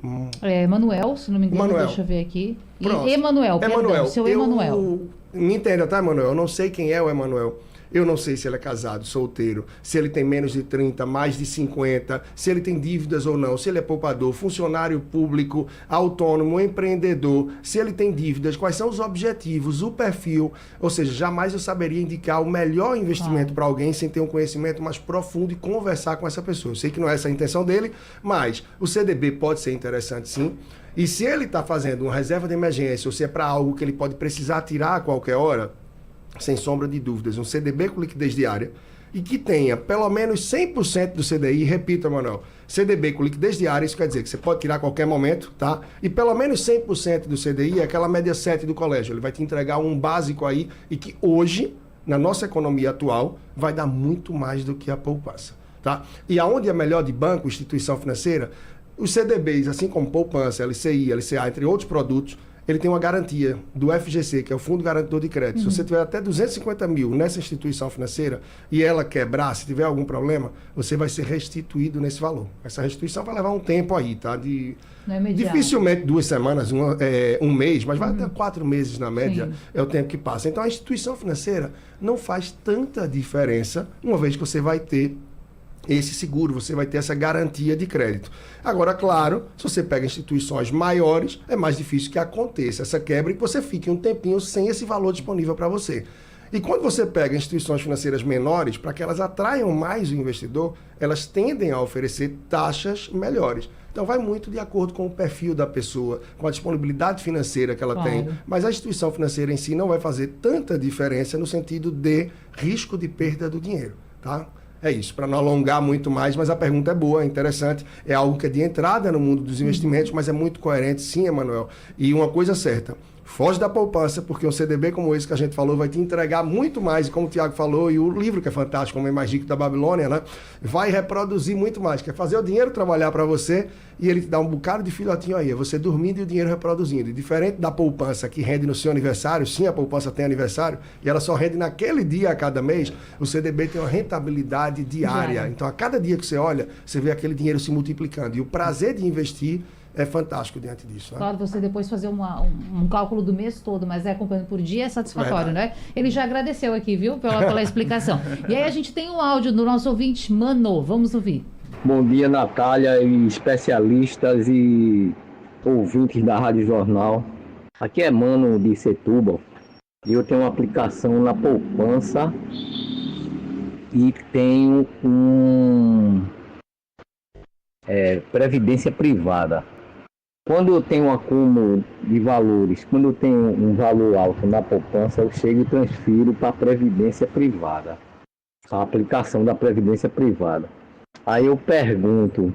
Manuel, se não me engano, deixa eu ver aqui. Pronto. Emanuel, perdão, seu Emanuel. Me entenda, tá, Emanuel? Eu não sei quem é o Emanuel. Eu não sei se ele é casado, solteiro, se ele tem menos de 30, mais de 50, se ele tem dívidas ou não, se ele é poupador, funcionário público, autônomo, empreendedor, se ele tem dívidas, quais são os objetivos, o perfil. Ou seja, jamais eu saberia indicar o melhor investimento para alguém sem ter um conhecimento mais profundo e conversar com essa pessoa. Eu sei que não é essa a intenção dele, mas o CDB pode ser interessante sim. E se ele está fazendo uma reserva de emergência ou se é para algo que ele pode precisar tirar a qualquer hora, sem sombra de dúvidas, um CDB com liquidez diária e que tenha pelo menos 100% do CDI, repito, Emanuel, CDB com liquidez diária, isso quer dizer que você pode tirar a qualquer momento, tá? E pelo menos 100% do CDI é aquela média 7 do colégio. Ele vai te entregar um básico aí e que hoje, na nossa economia atual, vai dar muito mais do que a poupança, tá? E aonde é melhor de banco, instituição financeira, os CDBs, assim como poupança, LCI, LCA, entre outros produtos, ele tem uma garantia do FGC, que é o Fundo Garantidor de Crédito. Se você tiver até 250 mil nessa instituição financeira e ela quebrar, se tiver algum problema, você vai ser restituído nesse valor. Essa restituição vai levar um tempo aí, tá? Dificilmente 2 semanas, um mês, mas vai até 4 meses na média, é o tempo que passa. Então a instituição financeira não faz tanta diferença, uma vez que você vai ter esse seguro, você vai ter essa garantia de crédito. Agora, claro, se você pega instituições maiores, é mais difícil que aconteça essa quebra e que você fique um tempinho sem esse valor disponível para você. E quando você pega instituições financeiras menores, para que elas atraiam mais o investidor, elas tendem a oferecer taxas melhores. Então vai muito de acordo com o perfil da pessoa, com a disponibilidade financeira que ela tem. Mas a instituição financeira em si não vai fazer tanta diferença no sentido de risco de perda do dinheiro, tá? É isso, para não alongar muito mais, mas a pergunta é boa, é interessante, é algo que é de entrada no mundo dos investimentos, mas é muito coerente, sim, Emanuel. E uma coisa certa, foge da poupança, porque um CDB como esse que a gente falou vai te entregar muito mais, e como o Tiago falou, e o livro que é fantástico, O Homem Mais Rico da Babilônia, né? Vai reproduzir muito mais, quer fazer o dinheiro trabalhar para você e ele te dá um bocado de filhotinho aí, é você dormindo e o dinheiro reproduzindo. E diferente da poupança que rende no seu aniversário, sim, a poupança tem aniversário, e ela só rende naquele dia a cada mês, o CDB tem uma rentabilidade diária. Então, a cada dia que você olha, você vê aquele dinheiro se multiplicando. E o prazer de investir é fantástico diante disso. Né? Claro, você depois fazer um cálculo do mês todo, mas acompanhando por dia é satisfatório, né? Ele já agradeceu aqui, viu, pela explicação. E aí a gente tem um áudio do nosso ouvinte, Mano, vamos ouvir. Bom dia, Natália, e especialistas e ouvintes da Rádio Jornal. Aqui é Mano de Setúbal e eu tenho uma aplicação na poupança e tenho previdência privada. Quando eu tenho um acúmulo de valores, quando eu tenho um valor alto na poupança, eu chego e transfiro para a previdência privada, a aplicação da previdência privada. Aí eu pergunto,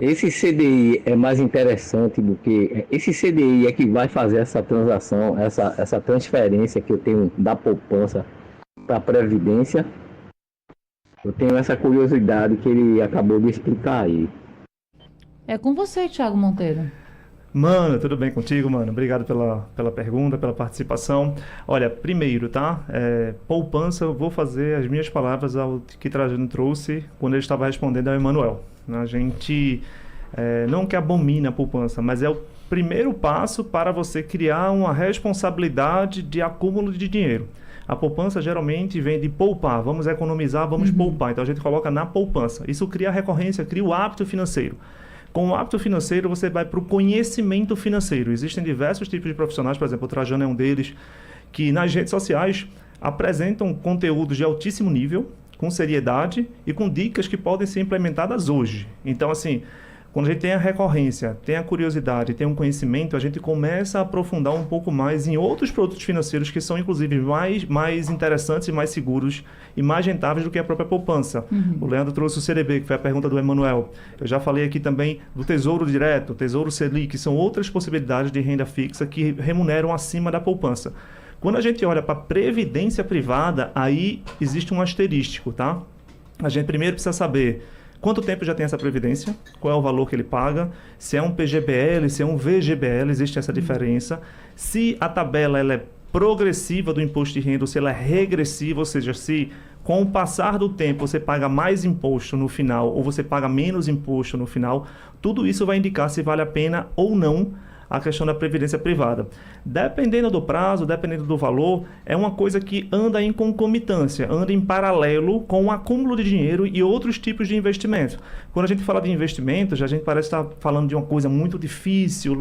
esse CDI é mais interessante do que... Esse CDI é que vai fazer essa transação, essa transferência que eu tenho da poupança para a previdência? Eu tenho essa curiosidade que ele acabou de explicar aí. É com você, Thiago Monteiro. Mano, tudo bem contigo, mano? Obrigado pela pergunta, pela participação. Olha, primeiro, tá? Poupança, eu vou fazer as minhas palavras ao que Trajano trouxe quando ele estava respondendo ao Emanuel. A gente não que abomina a poupança, mas é o primeiro passo para você criar uma responsabilidade de acúmulo de dinheiro. A poupança geralmente vem de poupar, vamos economizar, vamos poupar. Então a gente coloca na poupança. Isso cria a recorrência, cria o hábito financeiro. Com o hábito financeiro, você vai para o conhecimento financeiro. Existem diversos tipos de profissionais, por exemplo, o Trajano é um deles, que nas redes sociais apresentam conteúdos de altíssimo nível, com seriedade e com dicas que podem ser implementadas hoje. Então, assim, quando a gente tem a recorrência, tem a curiosidade, tem um conhecimento, a gente começa a aprofundar um pouco mais em outros produtos financeiros que são, inclusive, mais interessantes e mais seguros e mais rentáveis do que a própria poupança. O Leandro trouxe o CDB, que foi a pergunta do Emanuel. Eu já falei aqui também do Tesouro Direto, Tesouro Selic, que são outras possibilidades de renda fixa que remuneram acima da poupança. Quando a gente olha para a previdência privada, aí existe um asterístico, tá? A gente primeiro precisa saber quanto tempo já tem essa previdência, qual é o valor que ele paga, se é um PGBL, se é um VGBL, existe essa diferença. Se a tabela ela é progressiva do imposto de renda, ou se ela é regressiva, ou seja, se com o passar do tempo você paga mais imposto no final ou você paga menos imposto no final, tudo isso vai indicar se vale a pena ou não a questão da previdência privada. Dependendo do prazo, dependendo do valor, é uma coisa que anda em concomitância, anda em paralelo com o acúmulo de dinheiro e outros tipos de investimento. Quando a gente fala de investimentos, a gente parece estar falando de uma coisa muito difícil,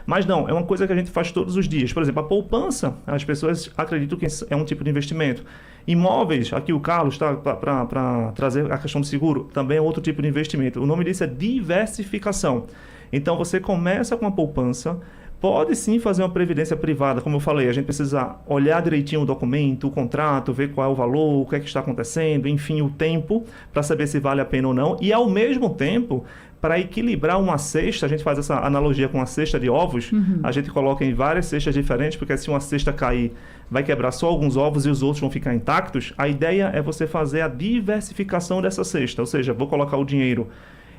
mas não, é uma coisa que a gente faz todos os dias. Por exemplo, a poupança, as pessoas acreditam que é um tipo de investimento. Imóveis, aqui o Carlos está para trazer a questão do seguro, também é outro tipo de investimento. O nome disso é diversificação. Então, você começa com a poupança, pode sim fazer uma previdência privada, como eu falei, a gente precisa olhar direitinho o documento, o contrato, ver qual é o valor, o que é que está acontecendo, enfim, o tempo, para saber se vale a pena ou não. E, ao mesmo tempo, para equilibrar uma cesta, a gente faz essa analogia com a cesta de ovos, a gente coloca em várias cestas diferentes, porque se uma cesta cair, vai quebrar só alguns ovos e os outros vão ficar intactos. A ideia é você fazer a diversificação dessa cesta, ou seja, vou colocar o dinheiro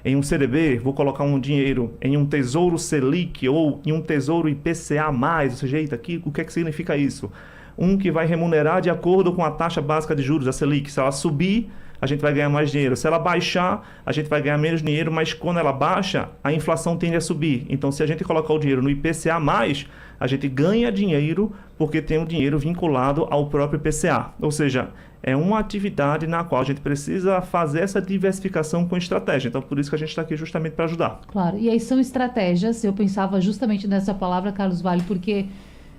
em um CDB, vou colocar um dinheiro em um Tesouro Selic ou em um Tesouro IPCA+, ou seja, o que é que significa isso? Um que vai remunerar de acordo com a taxa básica de juros, a Selic. Se ela subir, a gente vai ganhar mais dinheiro. Se ela baixar, a gente vai ganhar menos dinheiro, mas quando ela baixa, a inflação tende a subir. Então, se a gente colocar o dinheiro no IPCA+, a gente ganha dinheiro porque tem um dinheiro vinculado ao próprio IPCA. Ou seja, é uma atividade na qual a gente precisa fazer essa diversificação com estratégia. Então, por isso que a gente está aqui justamente para ajudar. Claro, e aí são estratégias. Eu pensava justamente nessa palavra, Carlos Vale, porque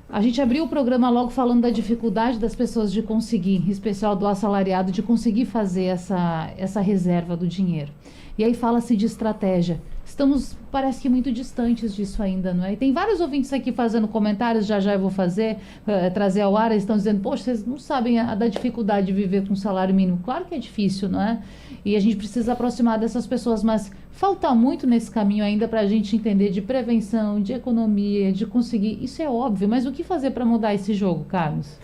a gente abriu o programa logo falando da dificuldade das pessoas de conseguir, em especial do assalariado, de conseguir fazer essa reserva do dinheiro. E aí fala-se de estratégia. Estamos, parece que muito distantes disso ainda, não é? E tem vários ouvintes aqui fazendo comentários, já eu vou trazer ao ar, eles estão dizendo, poxa, vocês não sabem da dificuldade de viver com salário mínimo. Claro que é difícil, não é? E a gente precisa aproximar dessas pessoas, mas falta muito nesse caminho ainda para a gente entender de prevenção, de economia, de conseguir, isso é óbvio, mas o que fazer para mudar esse jogo, Carlos?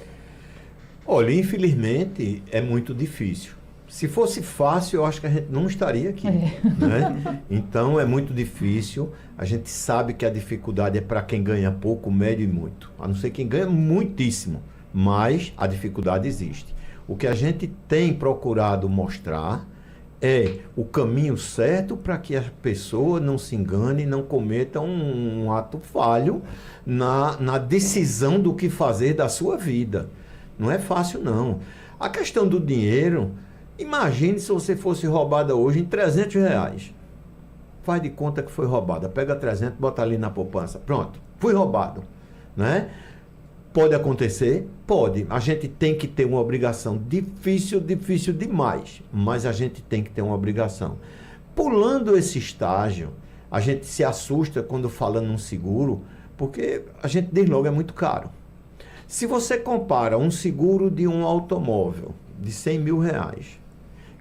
Olha, infelizmente é muito difícil. Se fosse fácil, eu acho que a gente não estaria aqui. Né? Então, é muito difícil. A gente sabe que a dificuldade é para quem ganha pouco, médio e muito. A não ser quem ganha muitíssimo. Mas a dificuldade existe. O que a gente tem procurado mostrar é o caminho certo para que a pessoa não se engane, não cometa um ato falho na decisão do que fazer da sua vida. Não é fácil, não. A questão do dinheiro... Imagine se você fosse roubada hoje em R$300. Faz de conta que foi roubada. Pega 300, bota ali na poupança. Pronto, fui roubado. Né? Pode acontecer? Pode. A gente tem que ter uma obrigação. Difícil demais. Mas a gente tem que ter uma obrigação. Pulando esse estágio, a gente se assusta quando fala num seguro, porque a gente diz logo é muito caro. Se você compara um seguro de um automóvel de R$100 mil,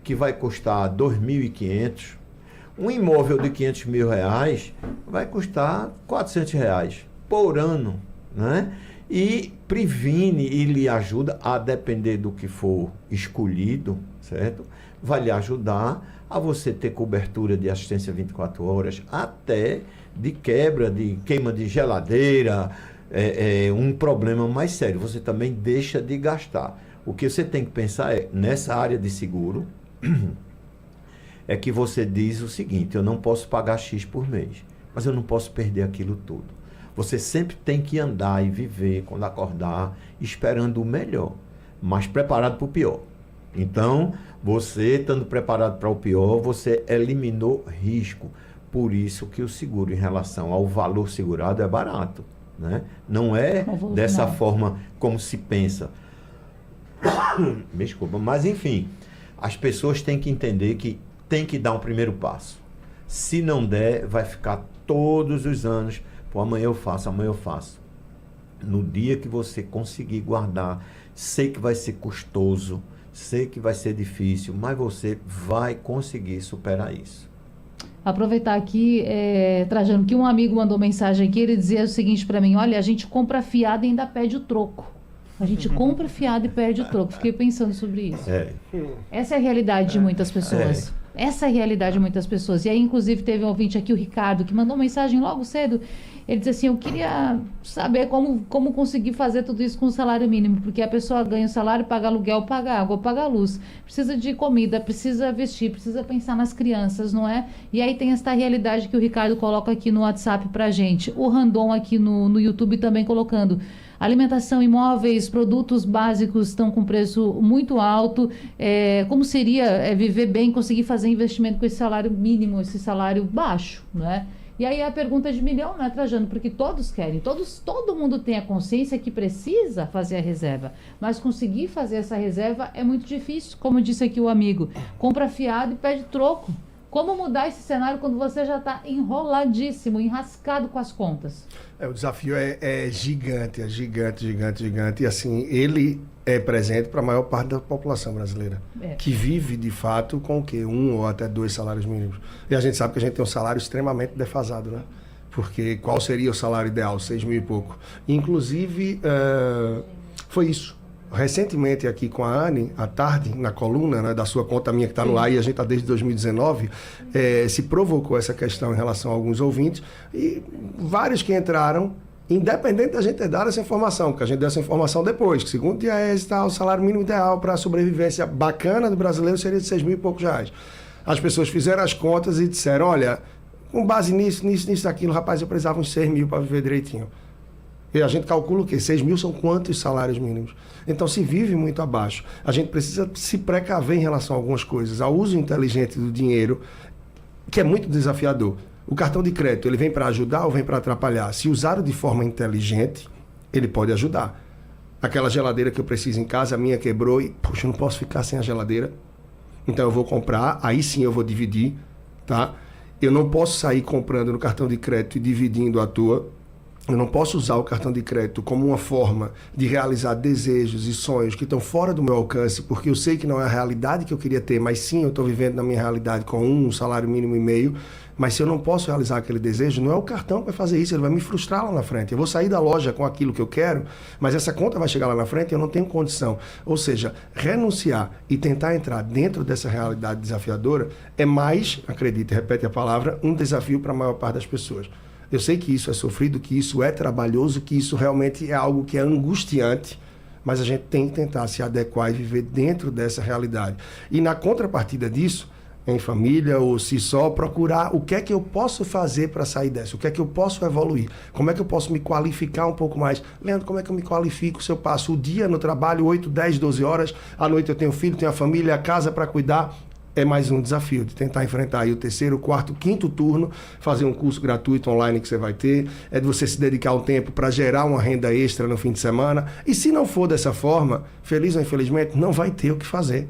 que vai custar 2.500, um imóvel de R$500 mil vai custar R$400 por ano, né? E previne e lhe ajuda, a depender do que for escolhido, certo? Vai lhe ajudar a você ter cobertura de assistência 24 horas, até de queima de geladeira, um problema mais sério. Você também deixa de gastar. O que você tem que pensar é, nessa área de seguro, é que você diz o seguinte, eu não posso pagar X por mês, mas eu não posso perder aquilo tudo. Você sempre tem que andar e viver, quando acordar, esperando o melhor, mas preparado para o pior. Então, você estando preparado para o pior, você eliminou risco. Por isso que o seguro em relação ao valor segurado é barato, né? Não é dessa forma como se pensa. Desculpa, mas enfim, as pessoas têm que entender que tem que dar um primeiro passo. Se não der, vai ficar todos os anos, pô, amanhã eu faço. No dia que você conseguir guardar, sei que vai ser custoso, sei que vai ser difícil, mas você vai conseguir superar isso. Aproveitar aqui, Trajano, que um amigo mandou mensagem aqui, ele dizia o seguinte para mim, olha, a gente compra fiado e ainda pede o troco. A gente compra fiado e perde o troco. Fiquei pensando sobre isso. Essa é a realidade de muitas pessoas. Essa é a realidade de muitas pessoas. E aí, inclusive, teve um ouvinte aqui, o Ricardo, que mandou mensagem logo cedo Ele diz assim, eu queria saber como conseguir fazer tudo isso com o salário mínimo, porque a pessoa ganha o salário, paga aluguel, paga água, paga luz, precisa de comida, precisa vestir, precisa pensar nas crianças, não é? E aí tem esta realidade que o Ricardo coloca aqui no WhatsApp pra gente. O Randon aqui no YouTube também colocando. Alimentação, imóveis, produtos básicos estão com preço muito alto. Como seria viver bem, conseguir fazer investimento com esse salário mínimo, esse salário baixo, não é? E aí a pergunta de milhão, né, Trajano? Porque todos querem, todo mundo tem a consciência que precisa fazer a reserva, mas conseguir fazer essa reserva é muito difícil, como disse aqui o amigo. Compra fiado e pede troco. Como mudar esse cenário quando você já está enroladíssimo, enrascado com as contas? O desafio é gigante. E assim, ele é presente para a maior parte da população brasileira, que vive de fato com o quê? 1 ou até 2 salários mínimos. E a gente sabe que a gente tem um salário extremamente defasado, né? Porque qual seria o salário ideal? 6 mil e pouco. Inclusive, foi isso. Recentemente aqui com a Anne, à tarde, na coluna, né, da sua conta minha que está no ar, e a gente está desde 2019, se provocou essa questão em relação a alguns ouvintes, e vários que entraram, independente da gente ter dado essa informação, porque a gente deu essa informação depois, que segundo o Diese, o salário mínimo ideal para a sobrevivência bacana do brasileiro seria de 6 mil e poucos reais. As pessoas fizeram as contas e disseram, olha, com base nisso, aquilo, rapaz, eu precisava uns 6 mil para viver direitinho. E a gente calcula o quê? 6 mil são quantos salários mínimos? Então, se vive muito abaixo. A gente precisa se precaver em relação a algumas coisas. Ao uso inteligente do dinheiro, que é muito desafiador. O cartão de crédito, ele vem para ajudar ou vem para atrapalhar? Se usado de forma inteligente, ele pode ajudar. Aquela geladeira que eu preciso em casa, a minha quebrou e, poxa, eu não posso ficar sem a geladeira. Então, eu vou comprar, aí sim eu vou dividir, tá? Eu não posso sair comprando no cartão de crédito e dividindo à toa. Eu não posso usar o cartão de crédito como uma forma de realizar desejos e sonhos que estão fora do meu alcance, porque eu sei que não é a realidade que eu queria ter, mas sim, eu estou vivendo na minha realidade com um salário mínimo e meio, mas se eu não posso realizar aquele desejo, não é o cartão que vai fazer isso, ele vai me frustrar lá na frente. Eu vou sair da loja com aquilo que eu quero, mas essa conta vai chegar lá na frente e eu não tenho condição. Ou seja, renunciar e tentar entrar dentro dessa realidade desafiadora é mais, acredite, repete a palavra, um desafio para a maior parte das pessoas. Eu sei que isso é sofrido, que isso é trabalhoso, que isso realmente é algo que é angustiante, mas a gente tem que tentar se adequar e viver dentro dessa realidade. E na contrapartida disso, em família ou se só, procurar o que é que eu posso fazer para sair dessa, o que é que eu posso evoluir, como é que eu posso me qualificar um pouco mais. Leandro, como é que eu me qualifico se eu passo o dia no trabalho, 8, 10, 12 horas, à noite eu tenho filho, tenho a família, a casa para cuidar? É mais um desafio de tentar enfrentar aí o 3º, 4º, 5º turno, fazer um curso gratuito online que você vai ter, é de você se dedicar um tempo para gerar uma renda extra no fim de semana. E se não for dessa forma, feliz ou infelizmente, não vai ter o que fazer.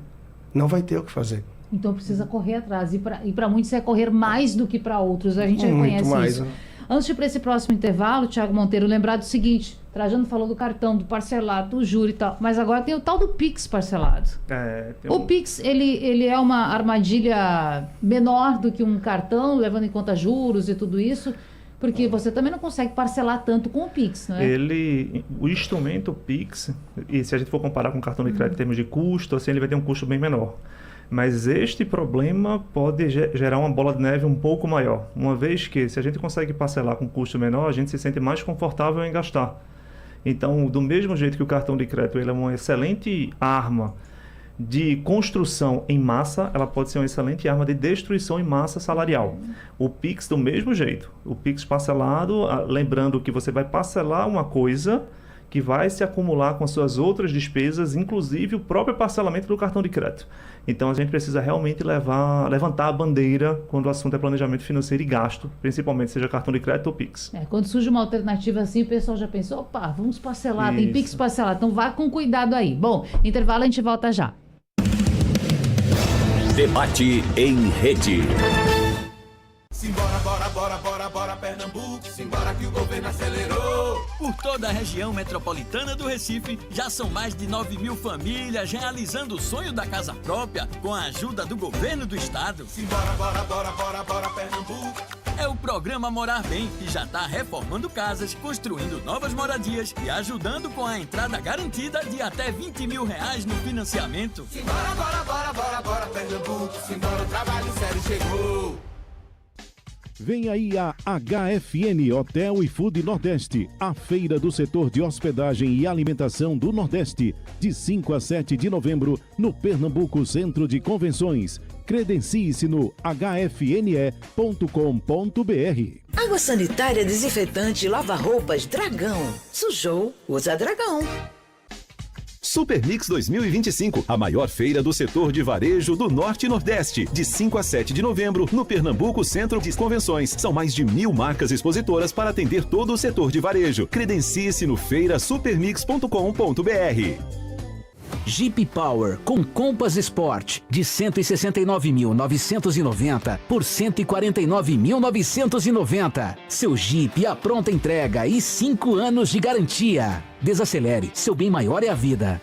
Não vai ter o que fazer. Então precisa correr atrás. E para muitos é correr mais do que para outros. A gente reconhece mais, isso. Né? Antes de ir para esse próximo intervalo, Thiago Monteiro, lembrar do seguinte, Trajano falou do cartão, do parcelado, do juro e tal, mas agora tem o tal do Pix parcelado. O Pix, ele é uma armadilha menor do que um cartão, levando em conta juros e tudo isso, porque você também não consegue parcelar tanto com o Pix, não é? O instrumento Pix, e se a gente for comparar com o cartão de crédito em termos de custo, assim, ele vai ter um custo bem menor. Mas este problema pode gerar uma bola de neve um pouco maior, uma vez que, se a gente consegue parcelar com custo menor, a gente se sente mais confortável em gastar. Então, do mesmo jeito que o cartão de crédito ele é uma excelente arma de construção em massa, ela pode ser uma excelente arma de destruição em massa salarial. O Pix, do mesmo jeito. O Pix parcelado, lembrando que você vai parcelar uma coisa que vai se acumular com as suas outras despesas, inclusive o próprio parcelamento do cartão de crédito. Então, a gente precisa realmente levantar a bandeira quando o assunto é planejamento financeiro e gasto, principalmente seja cartão de crédito ou Pix. Quando surge uma alternativa assim, o pessoal já pensou, opa, vamos parcelar, tem Pix parcelado, então vá com cuidado aí. Bom, intervalo, a gente volta já. Debate em rede. Simbora, bora, Pernambuco, simbora que o governo acelerou. Por toda a região metropolitana do Recife, já são mais de 9 mil famílias realizando o sonho da casa própria com a ajuda do governo do estado. Simbora, bora, Pernambuco. É o programa Morar Bem, que já está reformando casas, construindo novas moradias e ajudando com a entrada garantida de até R$20 mil no financiamento. Simbora, bora, Pernambuco, simbora, o trabalho sério chegou. Vem aí a HFN Hotel e Food Nordeste, a feira do setor de hospedagem e alimentação do Nordeste, de 5 a 7 de novembro, no Pernambuco Centro de Convenções. Credencie-se no hfne.com.br. Água sanitária, desinfetante, lava-roupas, Dragão. Sujou, usa Dragão. Supermix 2025, a maior feira do setor de varejo do Norte e Nordeste, de 5 a 7 de novembro, no Pernambuco Centro de Convenções. São mais de 1.000 marcas expositoras para atender todo o setor de varejo. Credencie-se no feirasupermix.com.br. Jeep Power com Compass Sport de 169.990 por 149.990. Seu Jeep, a pronta entrega e 5 anos de garantia. Desacelere, seu bem maior é a vida.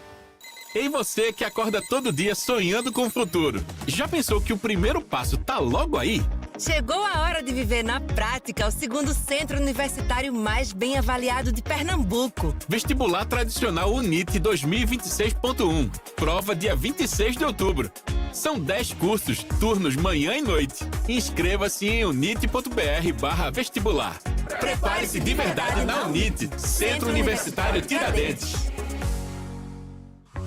Ei, você que acorda todo dia sonhando com o futuro. Já pensou que o primeiro passo tá logo aí? Chegou a hora de viver na prática o segundo centro universitário mais bem avaliado de Pernambuco. Vestibular Tradicional UNIT 2026.1. Prova dia 26 de outubro. São 10 cursos, turnos manhã e noite. Inscreva-se em unit.br/vestibular. Prepare-se de verdade na UNIT, Centro Universitário Tiradentes.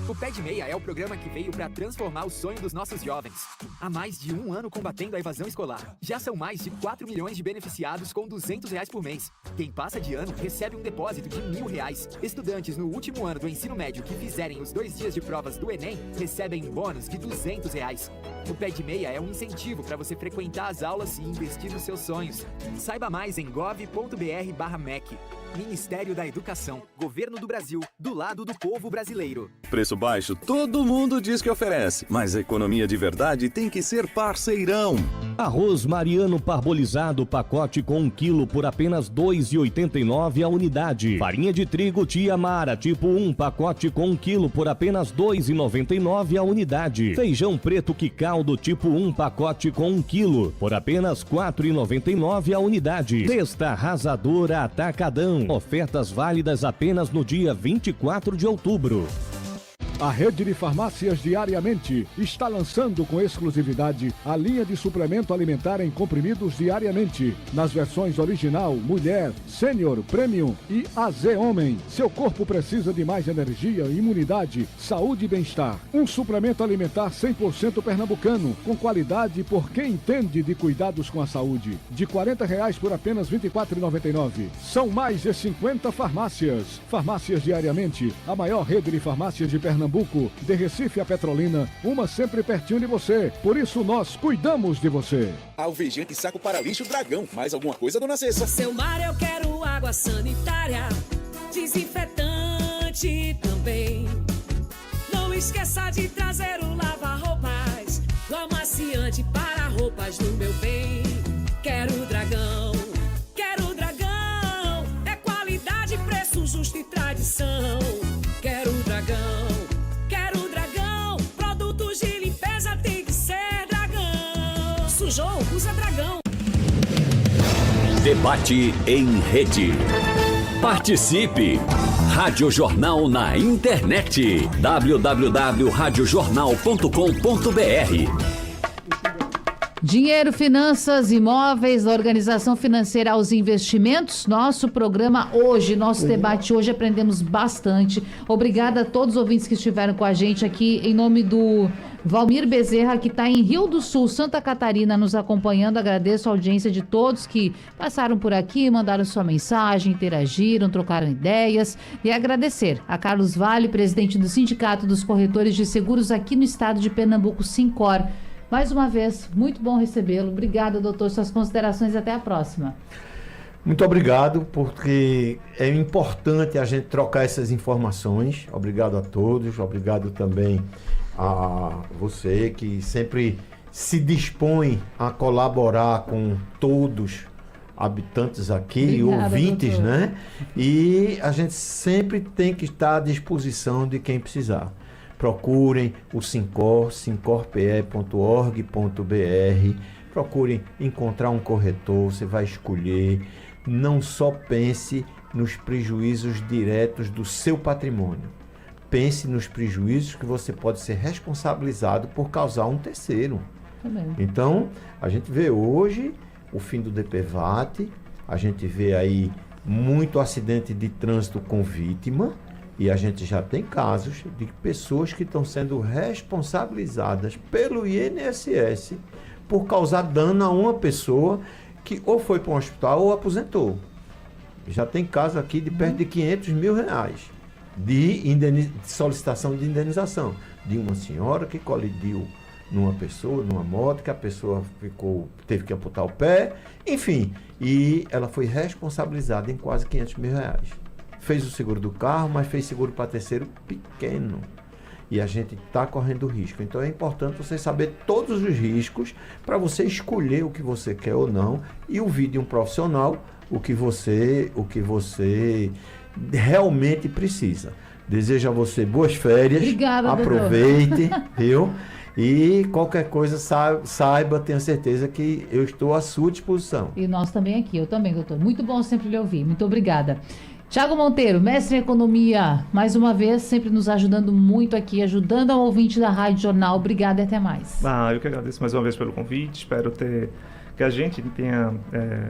O Pé de Meia é o programa que veio para transformar o sonho dos nossos jovens. Há mais de 1 ano combatendo a evasão escolar. Já são mais de 4 milhões de beneficiados com R$200 por mês. Quem passa de ano recebe um depósito de R$1.000. Estudantes no último ano do ensino médio que fizerem os 2 dias de provas do Enem recebem um bônus de R$200. O Pé de Meia é um incentivo para você frequentar as aulas e investir nos seus sonhos. Saiba mais em gov.br/MEC. Ministério da Educação, Governo do Brasil, do lado do povo brasileiro. Preço baixo, todo mundo diz que oferece, mas a economia de verdade tem que ser parceirão. Arroz Mariano parbolizado, pacote com 1 quilo por apenas R$ 2,89 a unidade. Farinha de trigo Tia Mara, tipo 1, pacote com 1 quilo por apenas R$ 2,99 a unidade. Feijão preto Quicaldo, tipo 1, pacote com 1 quilo por apenas R$ 4,99 a unidade. Testa Arrasadora Atacadão. Ofertas válidas apenas no dia 24 de outubro. A rede de farmácias Diariamente está lançando com exclusividade a linha de suplemento alimentar em comprimidos Diariamente, nas versões original, mulher, sênior, premium e AZ homem. Seu corpo precisa de mais energia, imunidade, saúde e bem-estar. Um suplemento alimentar 100% pernambucano, com qualidade por quem entende de cuidados com a saúde. De R$ 40 por apenas R$ 24,99. São mais de 50 farmácias. Farmácias Diariamente, a maior rede de farmácias de Pernambuco, de Recife a Petrolina, uma sempre pertinho de você. Por isso nós cuidamos de você. Alvejante saco para lixo Dragão. Mais alguma coisa, dona Cessa? Seu mar, eu quero água sanitária, desinfetante também. Não esqueça de trazer o lava-roupas, o amaciante para roupas do meu bem. Quero Dragão, quero Dragão. É qualidade, preço justo e tradição. Quero Dragão. De limpeza tem que ser Dragão. Sujou, usa Dragão. Debate em rede. Participe! Rádio Jornal na internet. www.radiojornal.com.br. Dinheiro, finanças, imóveis, da organização financeira aos investimentos. Nosso programa hoje, nosso debate hoje, aprendemos bastante. Obrigada a todos os ouvintes que estiveram com a gente aqui, em nome do Valmir Bezerra, que está em Rio do Sul, Santa Catarina, nos acompanhando. Agradeço a audiência de todos que passaram por aqui, mandaram sua mensagem, interagiram, trocaram ideias. E agradecer a Carlos Vale, presidente do Sindicato dos Corretores de Seguros aqui no estado de Pernambuco, Sincor. Mais uma vez, muito bom recebê-lo. Obrigada, doutor. Suas considerações e até a próxima. Muito obrigado, porque é importante a gente trocar essas informações. Obrigado a todos. Obrigado também a você que sempre se dispõe a colaborar com todos habitantes aqui, obrigada, ouvintes, doutor, né? E a gente sempre tem que estar à disposição de quem precisar. Procurem o Sincor, sincorpe.org.br, procurem encontrar um corretor, você vai escolher. Não só pense nos prejuízos diretos do seu patrimônio, pense nos prejuízos que você pode ser responsabilizado por causar um terceiro. Também. Então, a gente vê hoje o fim do DPVAT, a gente vê aí muito acidente de trânsito com vítima, e a gente já tem casos de pessoas que estão sendo responsabilizadas pelo INSS por causar dano a uma pessoa que ou foi para um hospital ou aposentou. Já tem casos aqui de perto de R$500 mil de solicitação de indenização de uma senhora que colidiu numa pessoa, numa moto, que a pessoa teve que amputar o pé, enfim, e ela foi responsabilizada em quase R$500 mil. Fez o seguro do carro, mas fez seguro para terceiro pequeno. E a gente está correndo risco. Então é importante você saber todos os riscos para você escolher o que você quer ou não e ouvir de um profissional o que você realmente precisa. Desejo a você boas férias. Obrigada, aproveite, viu? E qualquer coisa, saiba, tenha certeza que eu estou à sua disposição. E nós também aqui, eu também, doutor. Muito bom sempre lhe ouvir. Muito obrigada. Tiago Monteiro, mestre em economia, mais uma vez, sempre nos ajudando muito aqui, ajudando ao ouvinte da Rádio Jornal. Obrigada e até mais. Eu que agradeço mais uma vez pelo convite. Espero que a gente tenha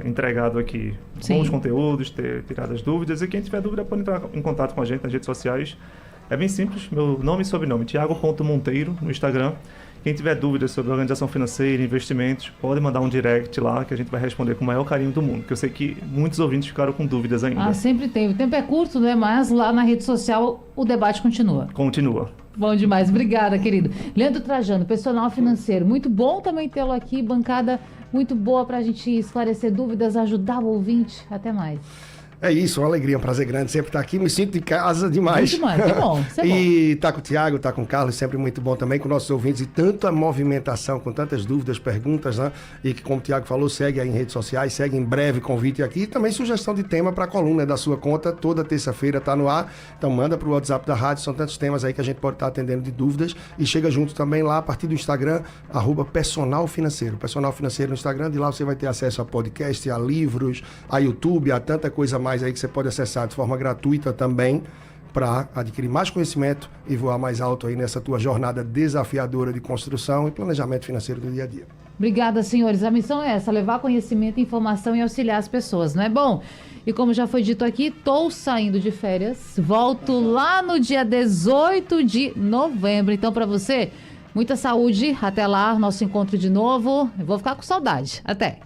entregado aqui bons conteúdos, ter tirado as dúvidas. E quem tiver dúvida pode entrar em contato com a gente nas redes sociais. É bem simples, meu nome e sobrenome, Tiago.Monteiro, no Instagram. Quem tiver dúvidas sobre organização financeira, investimentos, pode mandar um direct lá que a gente vai responder com o maior carinho do mundo, porque eu sei que muitos ouvintes ficaram com dúvidas ainda. Sempre tem. O tempo é curto, né? Mas lá na rede social o debate continua. Continua. Bom demais. Obrigada, querido. Leandro Trajano, personal financeiro. Muito bom também tê-lo aqui. Bancada muito boa para a gente esclarecer dúvidas, ajudar o ouvinte. Até mais. É isso, uma alegria, um prazer grande sempre estar aqui, me sinto de casa demais. Muito demais, que bom, isso é bom. E tá com o Tiago, tá com o Carlos, sempre muito bom também, com nossos ouvintes, e tanta movimentação, com tantas dúvidas, perguntas, né? E que, como o Tiago falou, segue aí em redes sociais, segue em breve convite aqui, e também sugestão de tema para a coluna da sua conta, toda terça-feira tá no ar, então manda pro WhatsApp da rádio, são tantos temas aí que a gente pode estar atendendo de dúvidas, e chega junto também lá a partir do Instagram, @personalfinanceiro, personal financeiro no Instagram, de lá você vai ter acesso a podcast, a livros, a YouTube, a tanta coisa mais aí que você pode acessar de forma gratuita também para adquirir mais conhecimento e voar mais alto aí nessa tua jornada desafiadora de construção e planejamento financeiro do dia a dia. Obrigada, senhores. A missão é essa, levar conhecimento, informação e auxiliar as pessoas, não é bom? E como já foi dito aqui, estou saindo de férias, volto lá no dia 18 de novembro. Então, para você, muita saúde. Até lá, nosso encontro de novo. Eu vou ficar com saudade. Até!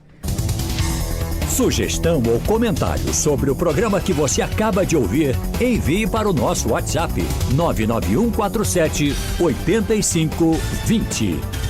Sugestão ou comentário sobre o programa que você acaba de ouvir, envie para o nosso WhatsApp 99147 8520.